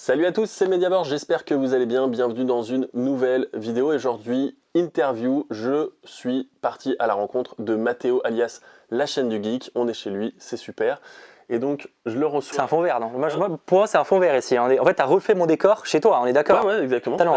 Salut à tous, c'est Mediabord, j'espère que vous allez bien, bienvenue dans une nouvelle vidéo. Et aujourd'hui, interview, je suis parti à la rencontre de Mathéo alias La Chaîne du Geek, on est chez lui, c'est super. Et donc, je le reçois. C'est un fond vert, non? Pour moi, c'est un fond vert ici. En fait, tu as refait mon décor chez toi, on est d'accord? Ouais, exactement. Non,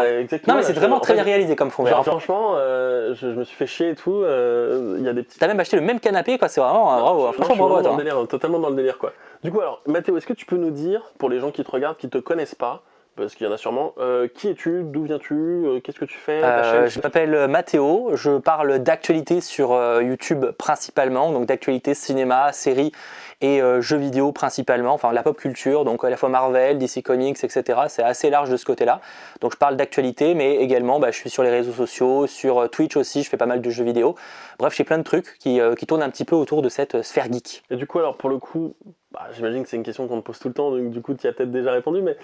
mais c'est vraiment très bien réalisé comme fond vert. Franchement, je me suis fait chier et tout. Il y a des petits. T'as même acheté le même canapé, quoi. C'est vraiment bravo. Franchement, bravo à toi. Totalement dans le délire, quoi. Du coup, alors, Mathéo, est-ce que tu peux nous dire, pour les gens qui te regardent, qui te connaissent pas, parce qu'il y en a sûrement, qui es-tu, d'où viens-tu, qu'est-ce que tu fais, ta chaîne? Je m'appelle Mathéo, je parle d'actualité sur YouTube principalement, donc d'actualité cinéma, séries et jeux vidéo principalement, enfin la pop culture, donc à la fois Marvel, DC Comics, etc. C'est assez large de ce côté-là. Donc je parle d'actualité, mais également je suis sur les réseaux sociaux, sur Twitch aussi, je fais pas mal de jeux vidéo. Bref, j'ai plein de trucs qui tournent un petit peu autour de cette sphère geek. Et du coup, alors pour le coup, j'imagine que c'est une question qu'on te pose tout le temps, donc du coup tu y as peut-être déjà répondu, mais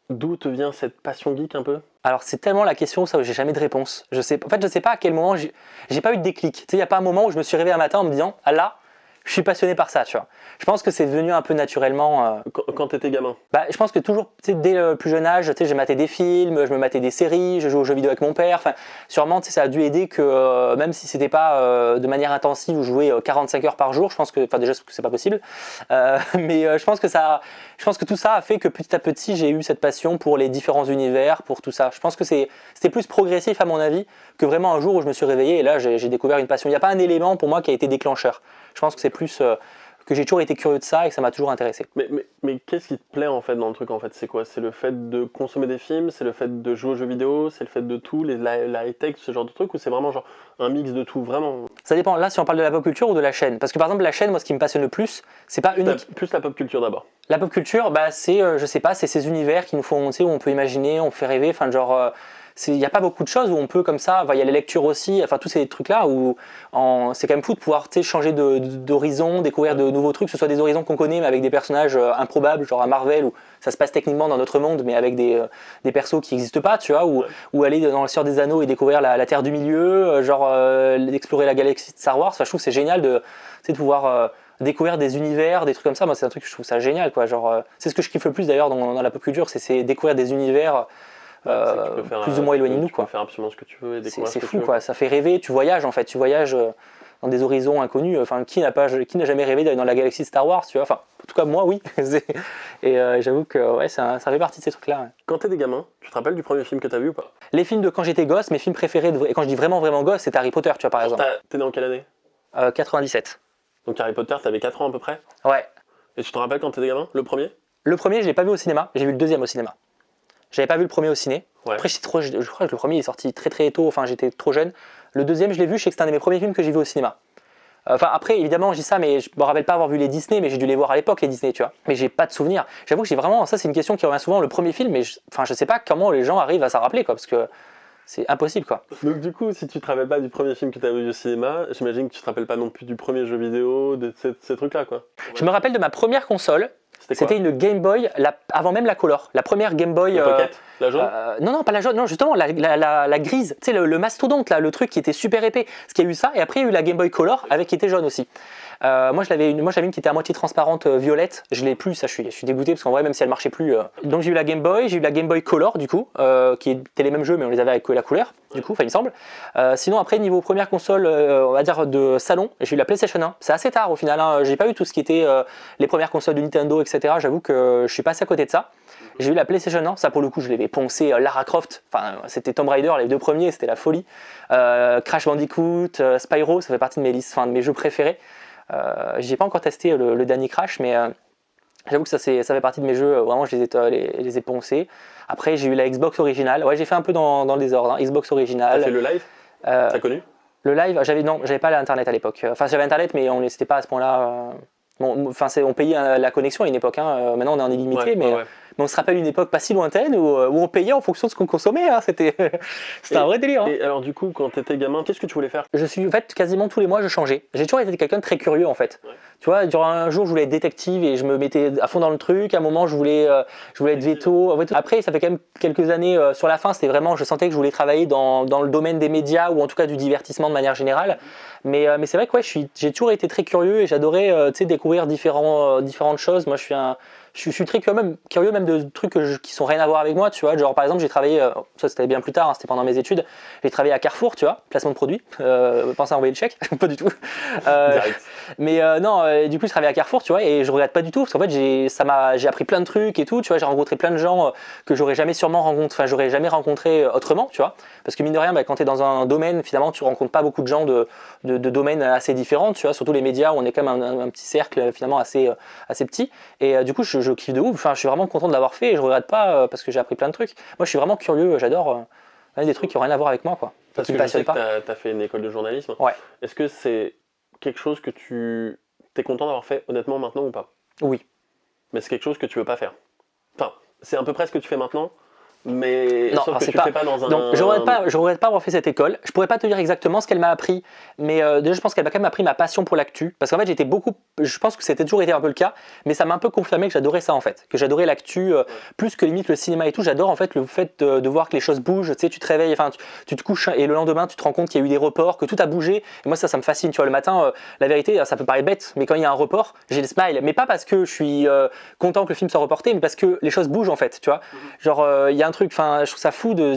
d'où te vient cette passion geek un peu? Alors c'est tellement la question ça où j'ai jamais de réponse. En fait, je sais pas à quel moment j'ai pas eu de déclic. Tu sais, il y a pas un moment où je me suis réveillé un matin en me disant ah là, je suis passionné par ça, tu vois. Je pense que c'est venu un peu naturellement. Quand t'étais gamin? Je pense que toujours, tu sais, dès le plus jeune âge, tu sais, j'ai maté des films, je me matais des séries, je jouais aux jeux vidéo avec mon père. Enfin, sûrement, tu sais, ça a dû aider que même si c'était pas de manière intensive où je jouais 45 heures par jour, je pense que, enfin déjà, c'est pas possible. Je pense que tout ça a fait que petit à petit, j'ai eu cette passion pour les différents univers, pour tout ça. Je pense que c'était plus progressif à mon avis que vraiment un jour où je me suis réveillé et là, j'ai découvert une passion. Il n'y a pas un élément pour moi qui a été déclencheur. Je pense que c'est plus que j'ai toujours été curieux de ça et que ça m'a toujours intéressé. Mais qu'est-ce qui te plaît en fait dans le truc en fait? C'est quoi? C'est le fait de consommer des films? C'est le fait de jouer aux jeux vidéo? C'est le fait de tout? La high-tech, ce genre de truc? Ou c'est vraiment genre un mix de tout vraiment? Ça dépend. Là, si on parle de la pop culture ou de la chaîne. Parce que par exemple, la chaîne, moi, ce qui me passionne le plus, c'est pas unique. Plus la pop culture d'abord. La pop culture, c'est, je sais pas, c'est ces univers qui nous font, tu sais, où on peut imaginer, on fait rêver, enfin genre. Il n'y a pas beaucoup de choses où on peut comme ça, il y a les lectures aussi, enfin tous ces trucs-là où c'est quand même fou de pouvoir changer d'horizon, découvrir de nouveaux trucs, que ce soit des horizons qu'on connaît mais avec des personnages improbables, genre à Marvel où ça se passe techniquement dans notre monde mais avec des persos qui n'existent pas, tu vois, ou aller dans le Seigneur des Anneaux et découvrir la Terre du Milieu, explorer la galaxie de Star Wars, enfin, je trouve que c'est génial de pouvoir découvrir des univers, des trucs comme ça. Moi c'est un truc que je trouve ça génial, quoi. C'est ce que je kiffe le plus d'ailleurs dans la pop culture, c'est découvrir des univers plus ou moins éloigné de nous, quoi. Tu peux faire absolument ce que tu veux et découvrir c'est fou, quoi. Ça fait rêver. Tu voyages en fait, tu voyages dans des horizons inconnus. Enfin, qui n'a jamais rêvé d'aller dans la galaxie Star Wars, tu vois? Enfin, en tout cas moi, oui. Et j'avoue que ouais, ça fait partie de ces trucs-là. Ouais. Quand t'es des gamins, tu te rappelles du premier film que t'as vu ou pas? Les films de quand j'étais gosse, mes films préférés, et quand je dis vraiment gosse, c'est Harry Potter, tu vois, par exemple. T'es né en quelle année? 97. Donc Harry Potter, t'avais 4 ans à peu près? Ouais. Et tu te rappelles quand t'étais gamin, le premier? Le premier, je l'ai pas vu au cinéma. J'ai vu le deuxième au cinéma. J'avais pas vu le premier au ciné. Ouais. Après, je crois que le premier est sorti très très tôt, enfin j'étais trop jeune. Le deuxième, je l'ai vu, je sais que c'est un de mes premiers films que j'ai vu au cinéma. Après, évidemment, je dis ça, mais je me rappelle pas avoir vu les Disney, mais j'ai dû les voir à l'époque, les Disney, tu vois. Mais j'ai pas de souvenir. J'avoue que j'ai vraiment, ça c'est une question qui revient souvent, le premier film, mais je sais pas comment les gens arrivent à s'en rappeler, quoi, parce que c'est impossible, quoi. Donc du coup, si tu te rappelles pas du premier film que tu as vu au cinéma, j'imagine que tu te rappelles pas non plus du premier jeu vidéo, de ces trucs-là, quoi. Je me rappelle de ma première console. C'était une Game Boy, avant même la Color. La première Game Boy. La Pocket, la jaune? Non, pas la jaune, non, justement, la grise. Tu sais, le mastodonte, là, le truc qui était super épais. Parce qu'il y a eu ça, et après il y a eu la Game Boy Color qui était jaune aussi. Moi j'avais une qui était à moitié transparente, violette. Je l'ai plus, ça je suis dégoûté parce qu'en vrai, même si elle marchait plus. Donc j'ai eu la Game Boy, j'ai eu la Game Boy Color du coup, qui étaient les mêmes jeux, mais on les avait avec la couleur, du coup, il me semble. Sinon, après, niveau première console, on va dire de salon, j'ai eu la PlayStation 1. C'est assez tard au final, hein. J'ai pas eu tout ce qui était les premières consoles de Nintendo, etc. J'avoue que je suis passé à côté de ça. J'ai eu la PlayStation 1, ça pour le coup, je l'avais poncé. Lara Croft, enfin, c'était Tomb Raider, les deux premiers, c'était la folie. Crash Bandicoot, Spyro, ça fait partie de mes listes, de mes jeux préférés. J'ai pas encore testé le dernier Crash, mais j'avoue que ça fait partie de mes jeux, vraiment je les ai poncés. Après j'ai eu la Xbox originale, ouais j'ai fait un peu dans le désordre, hein. Xbox originale. T'as fait le live? T'as connu? Le live, j'avais pas l'internet à l'époque. Enfin j'avais internet mais c'était pas à ce point-là. On payait la connexion à une époque, hein. Maintenant on est en illimité, mais on se rappelle une époque pas si lointaine où on payait en fonction de ce qu'on consommait, hein. C'était un vrai délire. Hein. Et alors du coup, quand t'étais gamin, qu'est-ce que tu voulais faire? En fait, quasiment tous les mois, je changeais. J'ai toujours été quelqu'un de très curieux, en fait. Ouais. Tu vois, durant un jour, je voulais être détective et je me mettais à fond dans le truc. À un moment, je voulais être veto. Après, ça fait quand même quelques années, sur la fin, c'était vraiment, je sentais que je voulais travailler dans le domaine des médias ou en tout cas du divertissement de manière générale. Mais c'est vrai que ouais, j'ai toujours été très curieux et j'adorais découvrir différentes choses. Moi, je je suis très curieux même de trucs qui sont rien à voir avec moi, tu vois. Genre par exemple j'ai travaillé, ça c'était bien plus tard, hein, c'était pendant mes études, j'ai travaillé à Carrefour, tu vois, placement de produits, pensez à envoyer le chèque, pas du tout. Direct. Mais non, du coup je travaillais à Carrefour, tu vois, et je regrette pas du tout, parce qu'en fait j'ai appris plein de trucs et tout, tu vois, j'ai rencontré plein de gens que j'aurais jamais sûrement rencontré, enfin j'aurais jamais rencontré autrement, tu vois, parce que mine de rien, bah, quand tu es dans un domaine, finalement tu rencontres pas beaucoup de gens de domaines assez différents, tu vois, surtout les médias où on est quand même un petit cercle finalement assez petit, et du coup je kiffe de ouf, enfin je suis vraiment content de l'avoir fait et je regrette pas parce que j'ai appris plein de trucs. Moi je suis vraiment curieux, j'adore des trucs qui n'ont rien à voir avec moi, quoi. Parce Qui que me je sais passionnent que pas. tu as fait une école de journalisme. Ouais, Est-ce que c'est quelque chose que tu es content d'avoir fait honnêtement maintenant ou pas? oui. Mais c'est quelque chose que tu veux pas faire. Enfin, c'est à peu près ce que tu fais maintenant, mais Non, sauf que c'est tu pas. fais pas dans un. Donc, je regrette pas avoir fait cette école. Je pourrais pas te dire exactement ce qu'elle m'a appris, mais déjà, je pense qu'elle m'a quand même appris ma passion pour l'actu. Parce qu'en fait, j'étais beaucoup. Je pense que c'était toujours été un peu le cas, mais ça m'a un peu confirmé que j'adorais ça en fait. Que j'adorais l'actu plus que limite le cinéma et tout. J'adore en fait le fait de voir que les choses bougent. Tu sais, tu te réveilles, enfin, tu te couches et le lendemain, tu te rends compte qu'il y a eu des reports, que tout a bougé. Et moi, ça me fascine. Tu vois, le matin, la vérité, ça peut paraître bête, mais quand il y a un report, j'ai le smile. Mais pas parce que je suis content que le film soit reporté, mais parce que les choses bougent en fait. Tu vois, genre, il y a un truc, enfin, je trouve ça fou de.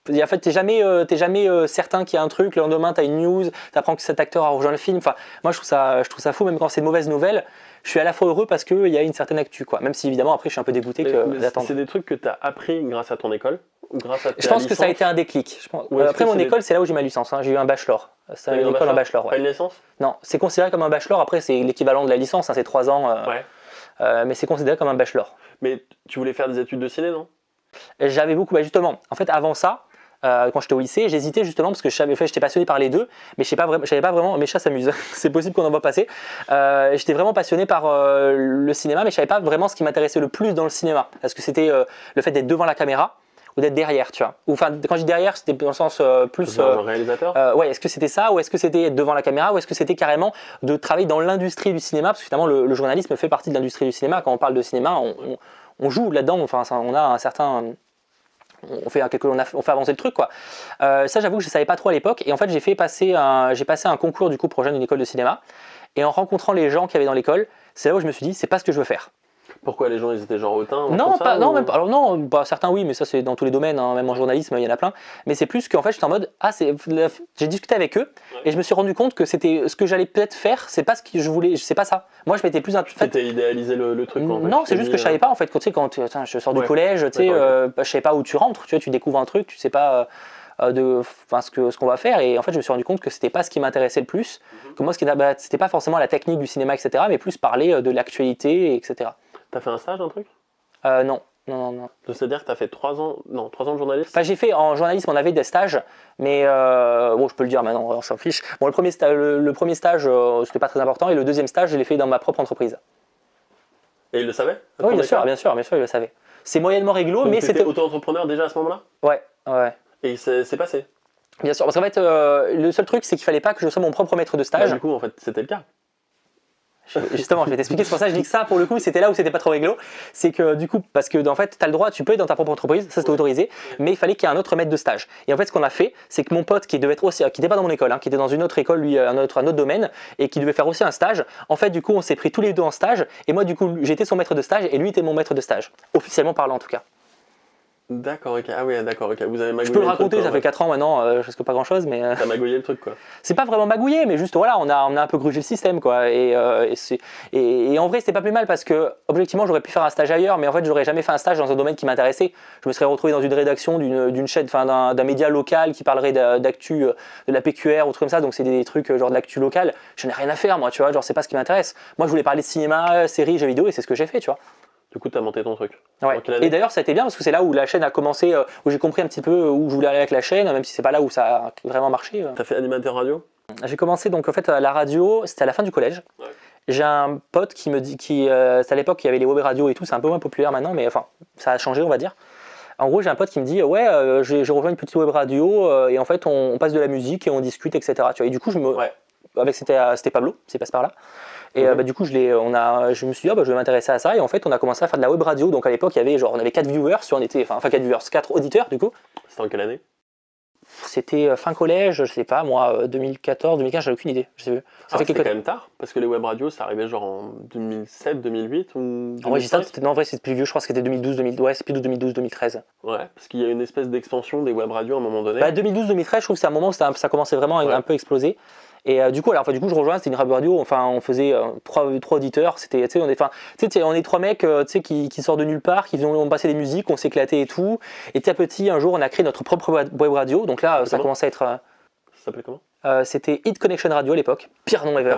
En fait, t'es jamais certain qu'il y a un truc. Le lendemain, t'as une news, t'apprends que cet acteur a rejoint le film. Enfin, moi, je trouve ça fou, même quand c'est de mauvaises nouvelles. Je suis à la fois heureux parce qu'il y a une certaine actu, quoi. Même si évidemment, après, je suis un peu dégoûté d'attendre. C'est des trucs que tu as appris grâce à ton école ou grâce à ta Je pense que ça a licence? été un déclic. Ou est-ce Après que mon c'est école, c'est là où j'ai ma licence. Hein. J'ai eu un bachelor. C'est T'as eu une un école en bachelor? bachelor. Pas Ouais. une licence? Non, c'est considéré comme un bachelor. Après, c'est l'équivalent de la licence. Hein, c'est 3 ans. Ouais. Mais c'est considéré comme un bachelor. Mais tu voulais faire des études de ciné, non? J'avais beaucoup, justement, en fait, avant ça, quand j'étais au lycée, j'hésitais justement parce que j'étais passionné par les deux, mais je savais pas vraiment. Mes chats s'amusent, c'est possible qu'on en voit passer. J'étais vraiment passionné par le cinéma, mais je savais pas vraiment ce qui m'intéressait le plus dans le cinéma. Parce que c'était le fait d'être devant la caméra ou d'être derrière, tu vois. Ou enfin, quand je dis derrière, c'était dans le sens plus. Un réalisateur? Ouais, est-ce que c'était ça, ou est-ce que c'était être devant la caméra, ou est-ce que c'était carrément de travailler dans l'industrie du cinéma, parce que finalement le journalisme fait partie de l'industrie du cinéma. Quand on parle de cinéma, on joue là-dedans. Enfin, on a un certain on fait avancer le truc, quoi. Ça, j'avoue que je ne savais pas trop à l'époque, et en fait j'ai passé un concours du coup pour rejoindre une école de cinéma, et en rencontrant les gens qui avaient dans l'école, c'est là où je me suis dit c'est pas ce que je veux faire. Pourquoi les gens ils étaient genre hautains? Non, ça, non, ou... même pas. Alors non, bah, certains oui, mais ça c'est dans tous les domaines, hein, même en journalisme il y en a plein. Mais c'est plus qu'en fait j'étais en mode j'ai discuté avec eux et je me suis rendu compte que c'était ce que j'allais peut-être faire, c'est pas ce que je voulais, c'est pas ça. Moi je m'étais plus Tu t'étais idéalisé le truc. En fait, non, c'est juste que je savais pas en fait quand je sors du collège, tu sais, je savais pas où tu rentres, tu vois, tu découvres un truc, tu sais pas ce qu'on va faire, et en fait je me suis rendu compte que c'était pas ce qui m'intéressait le plus, que moi c'était pas forcément la technique du cinéma, etc., mais plus parler de l'actualité, etc. T'as fait un stage, un truc? Non. C'est-à-dire que t'as fait 3 ans de journaliste? Enfin, j'ai fait en journalisme, on avait des stages, mais bon, je peux le dire maintenant, on s'en fiche. Bon, le premier stage, c'était pas très important, et le deuxième stage, je l'ai fait dans ma propre entreprise. Et il le savait? Oui, bien sûr, il le savait. C'est moyennement réglo, mais c'était. T'étais auto-entrepreneur déjà à ce moment-là? Ouais. Et c'est passé? Bien sûr, parce qu'en fait, le seul truc, c'est qu'il fallait pas que je sois mon propre maître de stage. Bah, du coup, en fait, c'était le cas. Justement, je vais t'expliquer, c'est pour ça que je dis que ça, pour le coup, c'était là où c'était pas trop réglo. C'est que du coup, parce que en fait, tu as le droit, tu peux être dans ta propre entreprise, ça c'était autorisé, mais il fallait qu'il y ait un autre maître de stage. Et en fait, ce qu'on a fait, c'est que mon pote qui devait être aussi, qui n'était pas dans mon école, hein, qui était dans une autre école, lui, un autre domaine, et qui devait faire aussi un stage, en fait, du coup, on s'est pris tous les deux en stage, et moi, du coup, j'étais son maître de stage, et lui était mon maître de stage, officiellement parlant en tout cas. D'accord, ok. Ah oui, d'accord, ok. Vous avez magouillé. Je peux le raconter, truc, ça fait 4 ans maintenant, je risque pas grand chose, mais. T'as magouillé le truc, quoi. C'est pas vraiment magouillé, mais juste voilà, on a un peu grugé le système, quoi. Et en vrai, c'était pas plus mal parce que, objectivement, j'aurais pu faire un stage ailleurs, mais en fait, j'aurais jamais fait un stage dans un domaine qui m'intéressait. Je me serais retrouvé dans une rédaction d'une chaîne, enfin d'un média local qui parlerait d'actu, de la PQR ou trucs comme ça, donc c'est des trucs genre de l'actu locale. J'en ai rien à faire, moi, tu vois, genre c'est pas ce qui m'intéresse. Moi, je voulais parler de cinéma, séries, jeux vidéo, et c'est ce que j'ai fait, tu vois. Du coup, t'as monté ton truc. Ouais. Et d'ailleurs, ça a été bien parce que c'est là où la chaîne a commencé, où j'ai compris un petit peu où je voulais aller avec la chaîne, même si c'est pas là où ça a vraiment marché. T'as fait animateur radio? J'ai commencé donc en fait à la radio, c'était à la fin du collège. Ouais. J'ai un pote qui me dit, c'est à l'époque il y avait les web radios et tout, c'est un peu moins populaire maintenant, mais enfin ça a changé on va dire. En gros, j'ai un pote qui me dit ouais, j'ai rejoint une petite web radio et en fait on passe de la musique et on discute, etc. Tu vois, et du coup c'était Pablo, c'est passe par là. Et du coup, je me suis dit, je vais m'intéresser à ça. Et en fait, on a commencé à faire de la web radio. Donc à l'époque, on avait 4 viewers, 4 auditeurs du coup. C'était en quelle année? C'était fin collège, je sais pas, moi, 2014, 2015, j'avais aucune idée. Je sais plus. Ça fait C'était quelques quand même tard, parce que les web radios, ça arrivait genre en 2007, 2008 ou En vrai, 2005. non, en vrai, c'est plus vieux, je crois que c'était 2012, 2000, ouais, c'est plutôt 2012, 2013. Ouais, parce qu'il y a une espèce d'expansion des web radios à un moment donné. Bah, 2012, 2013, je trouve que c'est un moment où ça commençait vraiment à Ouais. un peu exploser. Et du coup, je rejoins, c'était une radio, enfin, on faisait trois auditeurs, c'était, tu sais, on est trois mecs, tu sais, qui sortent de nulle part, on passait des musiques, on s'éclatait et tout. Et petit à petit, un jour, on a créé notre propre web radio, donc là, ça Comment commençait à être... Ça s'appelait comment? C'était Hit Connection Radio à l'époque, pire nom ever.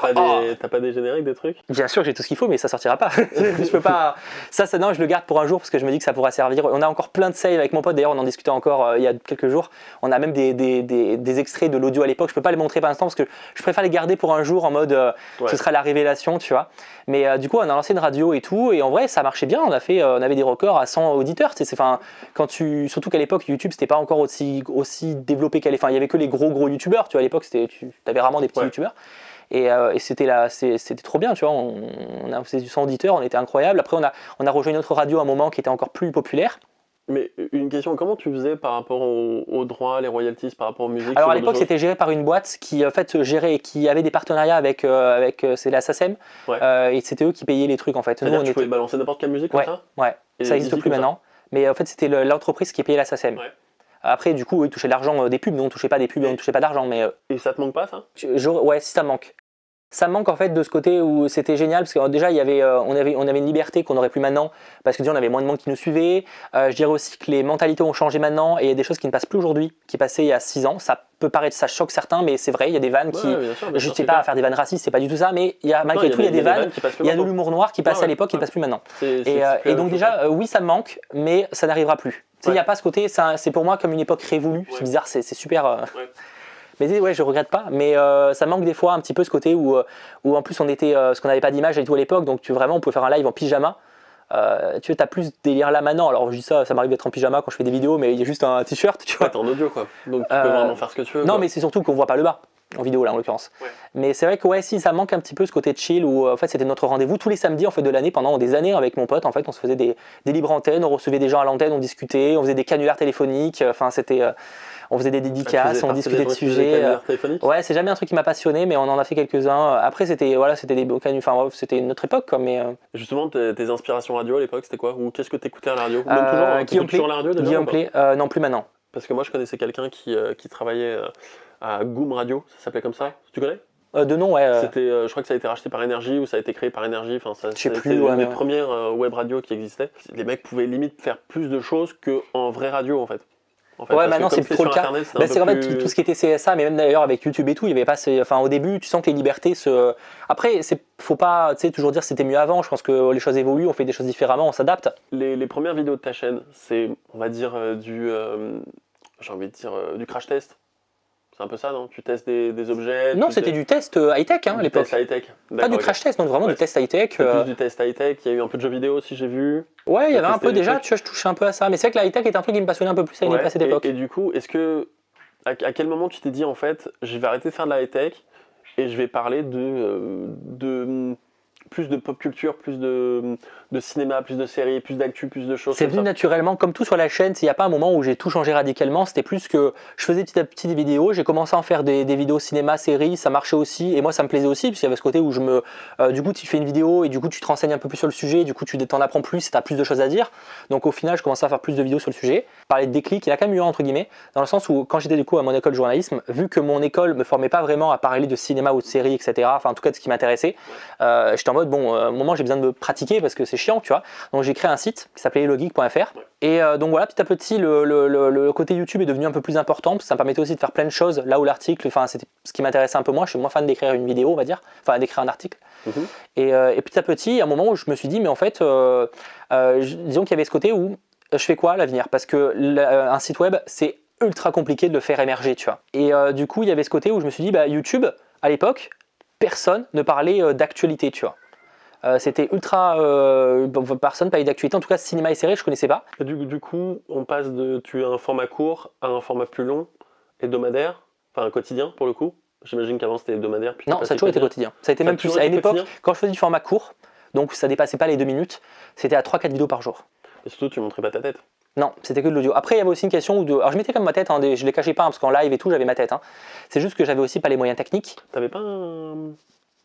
T'as pas des génériques, des trucs? Bien sûr, j'ai tout ce qu'il faut, mais ça sortira pas. Je peux pas. Ça, non, je le garde pour un jour parce que je me dis que ça pourra servir. On a encore plein de saves avec mon pote. D'ailleurs, on en discutait encore il y a quelques jours. On a même des extraits de l'audio à l'époque. Je peux pas les montrer pour l'instant parce que je préfère les garder pour un jour en mode ce sera la révélation, tu vois. Mais du coup, on a lancé une radio et tout, et en vrai, ça marchait bien. On avait des records à 100 auditeurs. Surtout qu'à l'époque, YouTube, c'était pas encore aussi développé il y avait que les gros YouTubeurs. Tu vois, à l'époque, t'avais rarement des petits YouTubeurs. Et c'était trop bien, tu vois. On a fait du 100 auditeurs, on était incroyable. Après, on a rejoint une autre radio à un moment qui était encore plus populaire. Mais une question, comment tu faisais par rapport aux droits, les royalties, par rapport aux musiques? Alors à l'époque, c'était géré par une boîte qui en fait gérait, qui avait des partenariats avec c'est la SACEM, et c'était eux qui payaient les trucs en fait. C'est-à-dire que tu pouvais balancer n'importe quelle musique comme ça? Ouais, ça n'existe plus maintenant. Mais en fait, c'était l'entreprise qui payait la SACEM. Ouais. Après, du coup, ils touchaient l'argent des pubs, nous on touchait pas des pubs, on ne touchait pas d'argent. Mais et ça te manque pas, ça? Ouais, si ça me manque. Ça me manque en fait de ce côté où c'était génial parce que déjà on avait une liberté qu'on n'aurait plus maintenant parce que déjà on avait moins de monde qui nous suivait. Je dirais aussi que les mentalités ont changé maintenant et il y a des choses qui ne passent plus aujourd'hui, qui passaient il y a 6 ans. Ça peut paraître, ça choque certains, mais c'est vrai, il y a des vannes qui. Bien sûr, je ne sais pas à faire des vannes racistes, c'est pas du tout ça, mais malgré tout il y a des vannes, il y a de l'humour noir qui passait à l'époque qui ne passe plus maintenant. Et donc déjà oui ça me manque, mais ça n'arrivera plus. Il n'y a pas ce côté, c'est pour moi comme une époque révolue. C'est bizarre, c'est super. Mais ouais, je regrette pas, mais ça manque des fois un petit peu ce côté où en plus on était, parce qu'on n'avait pas d'image et tout à l'époque, donc on pouvait faire un live en pyjama. Tu vois, t'as plus de délire là maintenant. Alors je dis ça m'arrive d'être en pyjama quand je fais des vidéos, mais il y a juste un t-shirt, tu vois. T'es en audio quoi, donc tu peux vraiment faire ce que tu veux. Non, mais c'est surtout qu'on voit pas le bas en vidéo là en l'occurrence. Ouais. Mais c'est vrai que si ça manque un petit peu ce côté chill où en fait c'était notre rendez-vous tous les samedis en fait de l'année pendant des années avec mon pote. En fait, on se faisait des libres antennes, on recevait des gens à l'antenne, on discutait, on faisait des canulars téléphoniques. Enfin c'était on faisait des dédicaces, on discutait de sujets. Ouais, c'est jamais un truc qui m'a passionné, mais on en a fait quelques-uns. Après, c'était des canulars. Enfin, c'était une autre époque, quoi. Mais justement, tes inspirations radio à l'époque, c'était quoi? Ou qu'est-ce que t'écoutais à la radio? Même toujours, Guillaume Play. Toujours la radio déjà, Guillaume Play, non plus maintenant. Parce que moi, je connaissais quelqu'un qui travaillait à Goom Radio. Ça s'appelait comme ça. Tu connais? De nom, ouais. Je crois que ça a été racheté par Énergie ou ça a été créé par Énergie. Enfin, c'est une des premières web radios qui existaient. Les mecs pouvaient limite faire plus de choses qu'en vraie radio, en fait. Ouais, maintenant c'est plus trop le cas. C'est en fait tout ce qui était CSA, mais même d'ailleurs avec YouTube et tout, il y avait pas. Enfin, au début, tu sens que les libertés se. Après, faut pas toujours dire c'était mieux avant. Je pense que les choses évoluent, on fait des choses différemment, on s'adapte. Les premières vidéos de ta chaîne, c'est, on va dire, j'ai envie de dire, du crash test. C'est un peu ça, non? Tu testes des objets? Non, c'était du test high-tech à l'époque. Du test high-tech. Pas du crash test, donc vraiment du test high-tech. Plus du test high-tech, il y a eu un peu de jeux vidéo aussi, j'ai vu. Ouais, il y avait un peu déjà, tu vois, je touchais un peu à ça. Mais c'est vrai que la high-tech était un truc qui me passionnait un peu plus à cette époque. Et du coup, à quel moment tu t'es dit, en fait, je vais arrêter de faire de la high-tech et je vais parler de plus de pop culture, plus de cinéma, plus de séries, plus d'actu, plus de choses. C'est venu naturellement, comme tout sur la chaîne. Il n'y a pas un moment où j'ai tout changé radicalement. C'était plus que je faisais petit à petit des vidéos. J'ai commencé à en faire des vidéos cinéma, séries. Ça marchait aussi. Et moi, ça me plaisait aussi, parce qu'il y avait ce côté où du coup, tu fais une vidéo et du coup, tu te renseignes un peu plus sur le sujet. Du coup, tu t'en apprends plus et tu as plus de choses à dire. Donc, au final, je commençais à faire plus de vidéos sur le sujet. Parler de déclic, il a quand même eu un, entre guillemets, dans le sens où, quand j'étais du coup à mon école de journalisme, vu que mon école me formait pas vraiment à parler de cinéma ou de séries, etc., enfin, en tout cas, de ce qui m'intéressait, j'étais en mode, au moment, j'ai besoin de me pratiquer parce que c'est chiant, tu vois. Donc j'ai créé un site qui s'appelait hellogeek.fr et donc voilà, petit à petit le côté YouTube est devenu un peu plus important parce que ça me permettait aussi de faire plein de choses là où l'article, enfin c'était ce qui m'intéressait un peu moins. Je suis moins fan d'écrire une vidéo, on va dire, enfin d'écrire un article. Et petit à petit, il y a un moment où je me suis dit mais en fait disons qu'il y avait ce côté où je fais quoi à l'avenir, parce que un site web c'est ultra compliqué de le faire émerger, tu vois. Et du coup il y avait ce côté où je me suis dit YouTube à l'époque personne ne parlait d'actualité, tu vois. C'était ultra. Personne parlait d'actualité, en tout cas cinéma et séries, je connaissais pas. Du coup, on passe tu as un format court à un format plus long, hebdomadaire, enfin un quotidien pour le coup. J'imagine qu'avant c'était hebdomadaire. Puis non, ça a toujours été quotidien. Ça a été même plus. À une époque, quand je faisais du format court, donc ça dépassait pas les 2 minutes, c'était à 3-4 vidéos par jour. Et surtout, tu montrais pas ta tête. Non, c'était que de l'audio. Après, il y avait aussi une question où alors je mettais comme ma tête, hein, je les cachais pas, hein, parce qu'en live et tout, j'avais ma tête. Hein. C'est juste que j'avais aussi pas les moyens techniques. T'avais pas un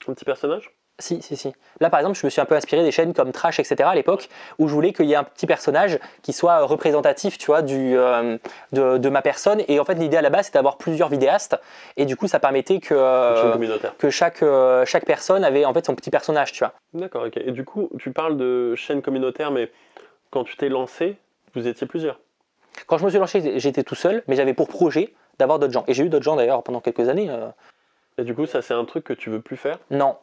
petit personnage? Si, si, si. Là, par exemple, je me suis un peu inspiré des chaînes comme Trash, etc. à l'époque, où je voulais qu'il y ait un petit personnage qui soit représentatif, tu vois, de ma personne. Et en fait, l'idée à la base, c'était d'avoir plusieurs vidéastes. Et du coup, ça permettait que chaque personne avait en fait son petit personnage, tu vois. D'accord, ok. Et du coup, tu parles de chaîne communautaire, mais quand tu t'es lancé, vous étiez plusieurs. Quand je me suis lancé, j'étais tout seul, mais j'avais pour projet d'avoir d'autres gens. Et j'ai eu d'autres gens d'ailleurs pendant quelques années. Et du coup, ça, c'est un truc que tu veux plus faire? Non.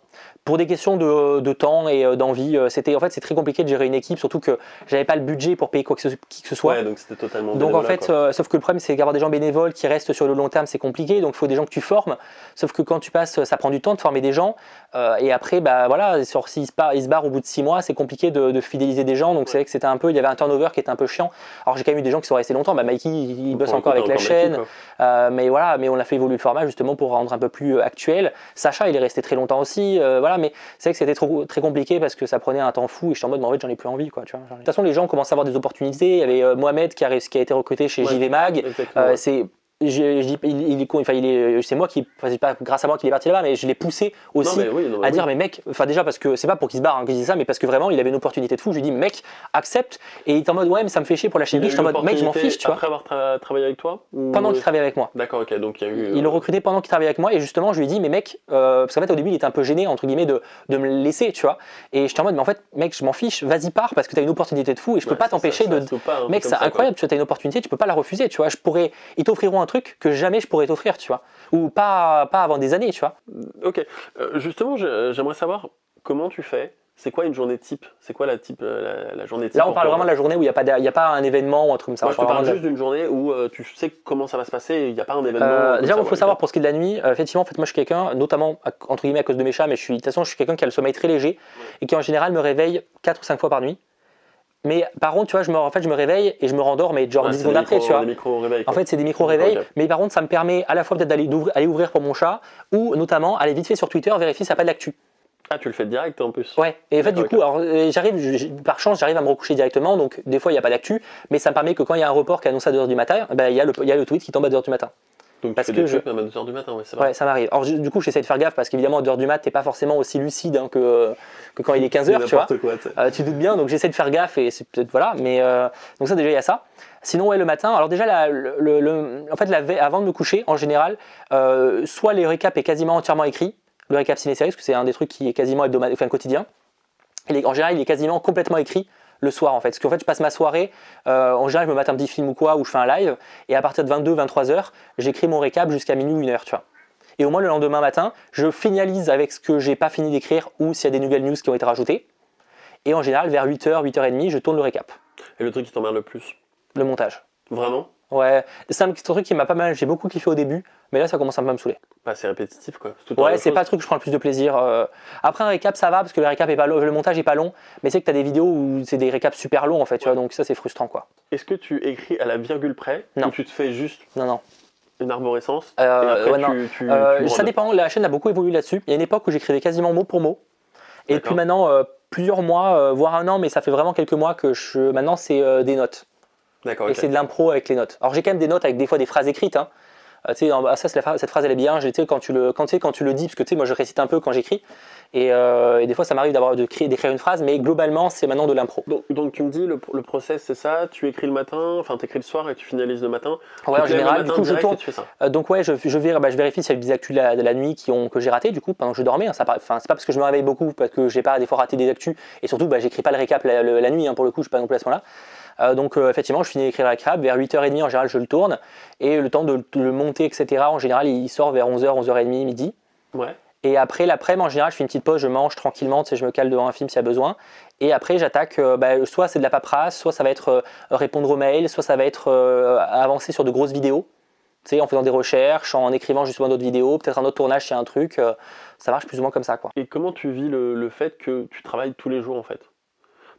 Pour des questions de temps et d'envie, en fait, c'est très compliqué de gérer une équipe, surtout que j'avais pas le budget pour payer qui que ce soit. Ouais, donc c'était totalement Donc en bénévolat, fait, quoi. sauf que le problème, c'est qu'avoir des gens bénévoles qui restent sur le long terme, c'est compliqué. Donc il faut des gens que tu formes. Sauf que quand tu passes, ça prend du temps de former des gens. Et après, bah voilà, s'ils se barrent au bout de 6 mois, c'est compliqué de fidéliser des gens. Donc c'est vrai que il y avait un turnover qui était un peu chiant. Alors j'ai quand même eu des gens qui sont restés longtemps. Bah, Mikey, il bosse encore avec la chaîne. Mais voilà, mais on a fait évoluer le format justement pour rendre un peu plus actuel. Sacha, il est resté très longtemps aussi. Voilà, mais c'est vrai que c'était très compliqué parce que ça prenait un temps fou. Et j'étais en mode, mais en fait, j'en ai plus envie, quoi. Tu vois, de toute façon, les gens commencent à avoir des opportunités. Il y avait Mohamed qui a été recruté chez JV Mag. C'est moi qui, enfin, c'est pas grâce à moi qu'il est parti là-bas, mais je l'ai poussé aussi à dire, mais mec, enfin déjà parce que c'est pas pour qu'il se barre que je dis ça, mais parce que vraiment il avait une opportunité de fou. Je lui dis, mec, accepte. Et il est en mode, ouais, mais ça me fait chier pour la chaîne. J'étais en mode, mec, je m'en fiche, tu vois. Après avoir travaillé avec toi Pendant qu'il travaillait avec moi. D'accord, ok, donc il y a eu. Il l'a recruté pendant qu'il travaillait avec moi et justement je lui ai dit, mais mec, parce qu'en fait au début il était un peu gêné entre guillemets de me laisser, tu vois. Et j'étais en mode, mais en fait, mec, je m'en fiche, vas-y pars parce que t'as une opportunité de fou et je peux pas t'empêcher de. Mec, c'est incroyable, tu vois, t'as une opportunité, tu peux pas la refuser, tu vois. Ils t'offriront un truc que jamais je pourrais t'offrir, tu vois. Ou pas avant des années, tu vois. Ok, justement, j'aimerais savoir comment tu fais. C'est quoi une journée type? C'est quoi la journée type? Là, on parle vraiment de la journée où il n'y a pas un événement ou un truc comme ça. Moi, je te parle juste d'une journée où tu sais comment ça va se passer, il n'y a pas un événement. Déjà, il faut savoir pour ce qui est de la nuit, effectivement, en fait, moi je suis quelqu'un, notamment entre guillemets à cause de mes chats, mais de toute façon, je suis quelqu'un qui a le sommeil très léger et qui en général me réveille 4 ou 5 fois par nuit. Mais par contre, tu vois, je me réveille et je me rendors, mais genre 10 secondes après, tu vois. En fait, c'est des micro-réveils, mais par contre, ça me permet à la fois peut-être aller ouvrir pour mon chat ou notamment aller vite fait sur Twitter, vérifier s'il n'y a pas de l'actu. Ah, tu le fais direct en plus. Ouais, et en fait, du coup, alors, par chance, j'arrive à me recoucher directement, donc des fois, il n'y a pas d'actu, mais ça me permet que quand il y a un report qui annonce à 2h du matin, il y a le tweet qui tombe à 2h du matin. Donc parce tu fais des trucs même à 2h du matin, ouais, c'est vrai. Ouais, ça m'arrive. Alors du coup, j'essaie de faire gaffe parce qu'évidemment, à 2h du mat, t'es pas forcément aussi lucide hein, que quand il est 15h, tu vois. Tu doutes bien, donc j'essaie de faire gaffe et c'est peut-être voilà, mais donc ça déjà il y a ça. Sinon ouais, le matin, alors déjà en fait avant de me coucher, en général, soit le récap est quasiment entièrement écrit, le récap ciné-série, parce que c'est un des trucs qui est quasiment quotidien. En général, il est quasiment complètement écrit le soir en fait. Parce qu'en fait, je passe ma soirée, en général, je me mate un petit film ou quoi, ou je fais un live, et à partir de 22-23h, j'écris mon récap jusqu'à minuit ou 1h, tu vois. Et au moins le lendemain matin, je finalise avec ce que j'ai pas fini d'écrire ou s'il y a des nouvelles news qui ont été rajoutées. Et en général, vers 8h, 8h30, je tourne le récap. Et le truc qui t'emmerde le plus? Le montage. Vraiment? Ouais, c'est un truc qui m'a pas mal, j'ai beaucoup kiffé au début, mais là ça commence un peu à me saouler. Bah, c'est répétitif quoi. Ouais, c'est pas le truc que je prends le plus de plaisir. Après un récap ça va parce que le récap est pas long, le montage est pas long, mais c'est que t'as des vidéos où c'est des récaps super longs en fait, tu vois, donc ça c'est frustrant quoi. Est-ce que tu écris à la virgule près? Non. Ou tu te fais juste non. Une arborescence et après ouais, ça dépend, la chaîne a beaucoup évolué là-dessus. Il y a une époque où j'écrivais quasiment mot pour mot, et puis maintenant plusieurs mois, voire un an, mais ça fait vraiment quelques mois que maintenant c'est des notes. D'accord. Et c'est de l'impro avec les notes. Alors j'ai quand même des notes avec des fois des phrases écrites. Hein. Cette phrase elle est bien. Quand tu le dis, parce que moi je récite un peu quand j'écris. Et des fois ça m'arrive d'écrire une phrase, mais globalement c'est maintenant de l'impro. Donc tu me dis le process c'est ça, tu écris le matin, enfin tu écris le soir et tu finalises le matin. Ouais, en général, du coup je tourne. Tu fais ça. Donc ouais, je vérifie s'il y a des actus de la nuit que j'ai raté du coup pendant que je dormais. Hein, c'est pas parce que je me réveille beaucoup, parce que j'ai pas des fois raté des actus. Et surtout j'écris pas le récap la nuit hein, pour le coup, je suis pas non plus à ce moment-là. Donc effectivement, je finis d'écrire la récap, vers 8h30 en général je le tourne, et le temps de le monter, etc. En général il sort vers 11h, 11h30, midi. Ouais. Et après l'après-midi en général je fais une petite pause, je mange tranquillement, je me cale devant un film s'il y a besoin. Et après j'attaque, soit c'est de la paperasse, soit ça va être répondre aux mails, soit ça va être avancer sur de grosses vidéos. En faisant des recherches, en écrivant justement d'autres vidéos, peut-être un autre tournage s'il y a un truc, ça marche plus ou moins comme ça quoi. Et comment tu vis le fait que tu travailles tous les jours en fait?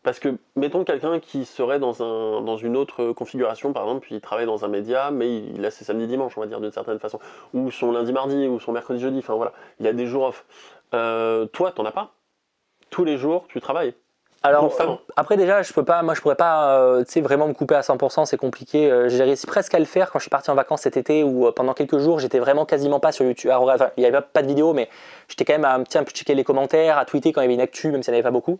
Parce que, mettons quelqu'un qui serait dans une autre configuration, par exemple, puis il travaille dans un média, mais il a ses samedis-dimanches, on va dire, d'une certaine façon, ou son lundi-mardi, ou son mercredi-jeudi, enfin voilà, il y a des jours off. Toi, t'en as pas? Tous les jours, tu travailles? Alors, constamment. après déjà, je pourrais pas tu sais, vraiment me couper à 100%, c'est compliqué. J'ai réussi presque à le faire quand je suis parti en vacances cet été où pendant quelques jours, j'étais vraiment quasiment pas sur YouTube. Alors, enfin, il n'y avait pas de vidéo, mais j'étais quand même à un peu checker les commentaires, à tweeter quand il y avait une actu, même s'il n'y en avait pas beaucoup.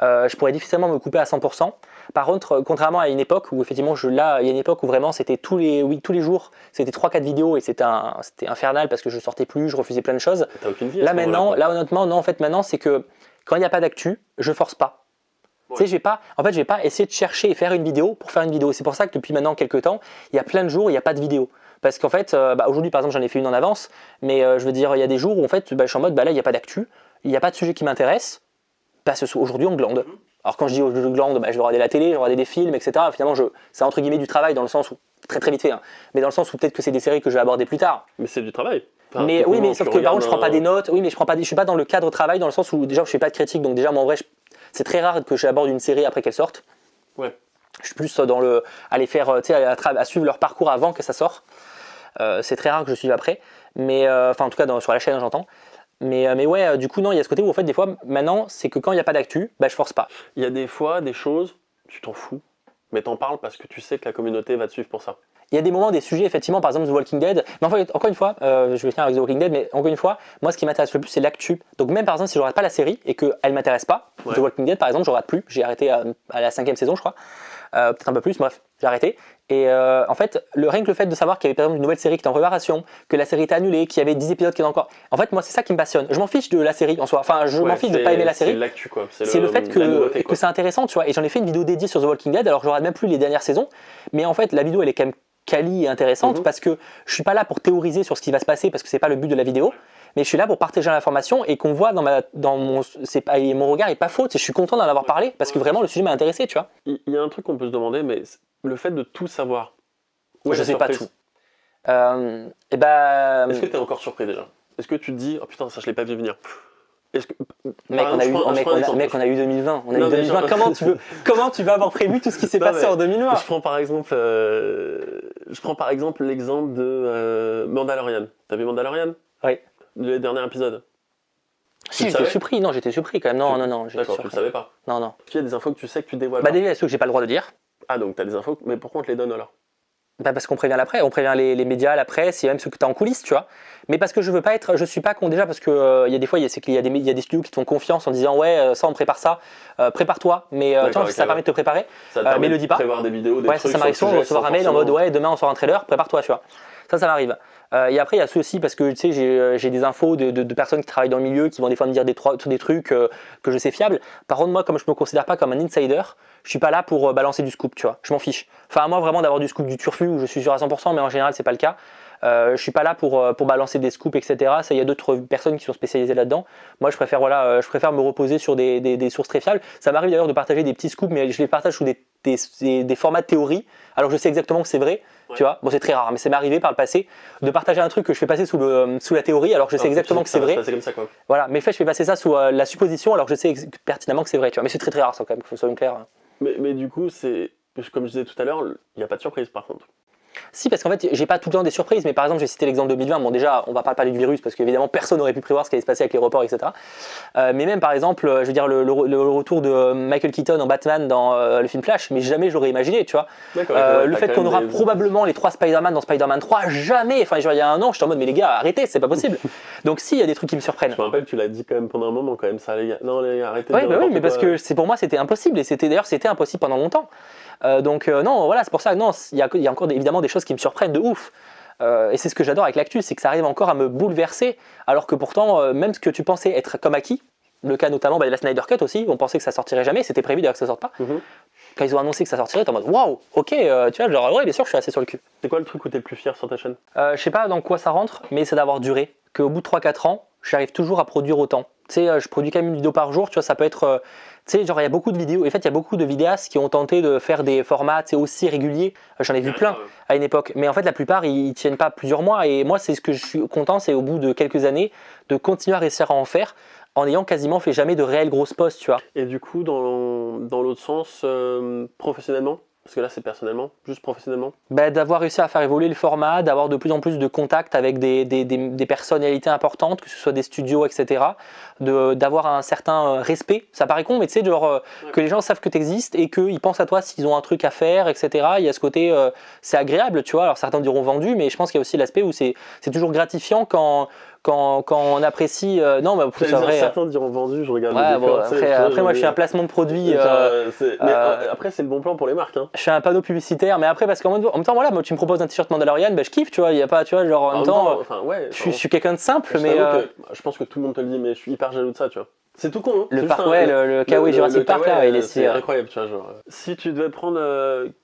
Je pourrais difficilement me couper à 100%. Par contre, contrairement à une époque où effectivement, là, il y a une époque où vraiment c'était tous les jours, c'était 3-4 vidéos et c'était infernal parce que je sortais plus, je refusais plein de choses. T'as aucune vie. Là maintenant, là honnêtement, non, en fait maintenant c'est que quand il n'y a pas d'actu, je force pas. Ouais. Tu sais, je vais pas essayer de chercher et faire une vidéo pour faire une vidéo. C'est pour ça que depuis maintenant quelques temps, il y a plein de jours où il n'y a pas de vidéo. Parce qu'en fait, aujourd'hui par exemple j'en ai fait une en avance, mais je veux dire, il y a des jours où en fait, je suis en mode, là il n'y a pas d'actu, il n'y a pas de sujet qui m'intéresse, aujourd'hui on glande. Alors quand je dis je glande, je vais regarder la télé, je vais regarder des films, etc. Finalement, c'est entre guillemets du travail dans le sens où, très très vite fait, hein, mais dans le sens où peut-être que c'est des séries que je vais aborder plus tard. Mais c'est du travail. Enfin, Mais oui, mais sauf que par contre, je prends pas des notes. Oui, mais je suis pas dans le cadre travail dans le sens où déjà je fais pas de critique, donc déjà moi en vrai, c'est très rare que j'aborde une série après qu'elle sorte. Ouais. Je suis plus dans le aller faire, tu sais, à suivre leur parcours avant que ça sorte. C'est très rare que je suive après, mais enfin en tout cas sur la chaîne, j'entends. Mais ouais, du coup non, il y a ce côté où en fait des fois maintenant, c'est que quand il n'y a pas d'actu, je force pas. Il y a des fois des choses, tu t'en fous, mais t'en parles parce que tu sais que la communauté va te suivre pour ça. Il y a des moments, des sujets, effectivement, par exemple The Walking Dead. Mais en fait, encore une fois, je vais finir avec The Walking Dead, mais encore une fois, moi ce qui m'intéresse le plus, c'est l'actu. Donc même par exemple, si je regarde pas la série et qu'elle ne m'intéresse pas, Ouais. The Walking Dead par exemple, je regarde plus. J'ai arrêté à la 5e saison, je crois. Peut-être un peu plus, bref, j'ai arrêté. Et en fait, rien que le fait de savoir qu'il y avait par exemple une nouvelle série qui était en préparation, que la série était annulée, qu'il y avait 10 épisodes qui étaient encore. En fait, moi, c'est ça qui me passionne. Je m'en fiche de la série en soi. Enfin, je m'en fiche de pas aimer la série. C'est l'actu, quoi. C'est le fait que c'est intéressant, tu vois. Et j'en ai fait une vidéo dédiée sur The Walking Dead, alors je regarde même plus les dernières saisons. Mais en fait, la vidéo, elle est quand même quali et intéressante parce que je suis pas là pour théoriser sur ce qui va se passer parce que c'est pas le but de la vidéo. Mais je suis là pour partager l'information et qu'on voit mon regard est pas faux. Je suis content d'en avoir parlé parce que vraiment le sujet m'a intéressé, tu vois. Il y a un truc qu'on peut se demander, mais le fait de tout savoir. Je sais pas tout. Est-ce que tu es encore surpris déjà? Est-ce que tu te dis, oh putain, ça je l'ai pas vu venir? Est-ce que, mec, on a eu 2020. On a eu 2020. Comment tu vas avoir prévu tout ce qui s'est passé en 2020? Je prends par exemple l'exemple de Mandalorian. T'as vu Mandalorian? Oui. Le dernier épisode. Si, j'étais surpris. Non, j'étais surpris quand même. Non. D'accord, tu le savais pas. Non. Est-ce qu'il y a des infos que tu sais que tu dévoiles pas? Déjà, il y a ceux que j'ai pas le droit de dire. Ah, donc t'as des infos, mais pourquoi on te les donne alors? Parce qu'on prévient l'après, on prévient les médias, la presse, il y a même ceux que tu as en coulisses, tu vois. Mais parce que je suis pas con déjà, parce que il y a des fois, il y a des studios qui te font confiance en disant ouais, ça on prépare ça, prépare-toi, mais ça permet de te préparer. Ça permet mais le de dis pas. prévoir des vidéos, des ouais, trucs. Ça m'arrive souvent de recevoir un mail en mode ouais, demain on sort un trailer, prépare-toi, tu vois. Ça m'arrive. Et après, il y a ceux aussi, parce que tu sais, j'ai des infos de personnes qui travaillent dans le milieu, qui vont des fois me dire des trucs que je sais fiables. Par contre, moi, comme je me considère pas comme un insider, je suis pas là pour balancer du scoop, tu vois. Je m'en fiche. Enfin, à moi, vraiment, d'avoir du scoop du turfu, où je suis sûr à 100%, mais en général, c'est pas le cas. Je suis pas là pour balancer des scoops, etc. Ça, il y a d'autres personnes qui sont spécialisées là-dedans. Moi, je préfère me reposer sur des sources très fiables. Ça m'arrive d'ailleurs de partager des petits scoops, mais je les partage sous des formats de théorie. Alors, je sais exactement que c'est vrai. Ouais. Tu vois, bon, c'est très rare, mais ça m'est arrivé par le passé de partager un truc que je fais passer sous la théorie, alors je sais exactement que c'est vrai. C'est comme ça, quoi. Voilà, mais je fais passer ça sous la supposition, alors je sais pertinemment que c'est vrai. Tu vois, mais c'est très très rare, ça quand même, qu'il faut soyons clairs. Mais du coup, comme je disais tout à l'heure, il n'y a pas de surprise par contre. Si, parce qu'en fait, j'ai pas tout le temps des surprises, mais par exemple, j'ai cité l'exemple 2020. Bon, déjà, on va pas parler du virus parce qu'évidemment, personne n'aurait pu prévoir ce qui allait se passer avec les reports, etc. Mais même par exemple, je veux dire, le retour de Michael Keaton en Batman dans le film Flash, mais jamais je l'aurais imaginé, tu vois. Le fait qu'on aura probablement les 3 Spider-Man dans Spider-Man 3, jamais. Enfin, genre, il y a un an, j'étais en mode, mais les gars, arrêtez, c'est pas possible. Donc, si, il y a des trucs qui me surprennent. Je me rappelle, tu l'as dit quand même pendant un moment, quand même, ça, les gars. Non, les gars, arrêtez. Oui, mais parce que pour moi, c'était impossible, et c'était impossible pendant longtemps. Non, voilà, c'est pour ça que non, il y a encore évidemment des choses qui me surprennent de ouf. Et c'est ce que j'adore avec l'actu, c'est que ça arrive encore à me bouleverser, alors que pourtant, même ce que tu pensais être comme acquis, le cas notamment de la Snyder Cut aussi, on pensait que ça sortirait jamais, c'était prévu d'ailleurs que ça sorte pas. Quand ils ont annoncé que ça sortirait, t'es en mode waouh, ok, tu vois, genre ouais, bien sûr, je suis assez sur le cul. C'est quoi le truc où t'es le plus fier sur ta chaîne? Je sais pas dans quoi ça rentre, mais c'est d'avoir duré, qu'au bout de 3-4 ans, j'arrive toujours à produire autant. Tu sais, je produis quand même une vidéo par jour, tu vois, ça peut être. Tu sais, genre, il y a beaucoup de vidéos. En fait, il y a beaucoup de vidéastes qui ont tenté de faire des formats aussi réguliers. J'en ai vu plein à une époque. Mais en fait, la plupart, ils tiennent pas plusieurs mois. Et moi, c'est ce que je suis content, c'est au bout de quelques années, de continuer à réussir à en faire en ayant quasiment fait jamais de réelles grosses posts, tu vois. Et du coup, dans l'autre sens, professionnellement, Parce que là, c'est personnellement, juste professionnellement. Bah, d'avoir réussi à faire évoluer le format, d'avoir de plus en plus de contacts avec des personnalités importantes, que ce soit des studios, etc. D'avoir un certain respect. Ça paraît con, mais tu sais, genre que les gens savent que tu existes et qu'ils pensent à toi s'ils ont un truc à faire, etc. Il y a ce côté, c'est agréable, tu vois. Alors certains diront vendu, mais je pense qu'il y a aussi l'aspect où c'est toujours gratifiant quand on apprécie. Non, mais c'est vrai. Certains diront vendu, je regarde Ouais, le bon, décor. après moi, je suis un placement de produit. Mais après, c'est le bon plan pour les marques. Hein. Je suis un panneau publicitaire, mais après, parce qu'en même temps, voilà, moi, tu me proposes un t-shirt Mandalorian, bah, je kiffe, tu vois, il y a pas, tu vois, genre, en même temps, je suis quelqu'un de simple, mais. Je pense que tout le monde te le dit, mais je suis hyper jaloux de ça, tu vois. C'est tout con, hein. Le parc, ouais, le Kawaii Jurassic Park, là, il est c'est incroyable, tu vois. Genre. Si tu devais prendre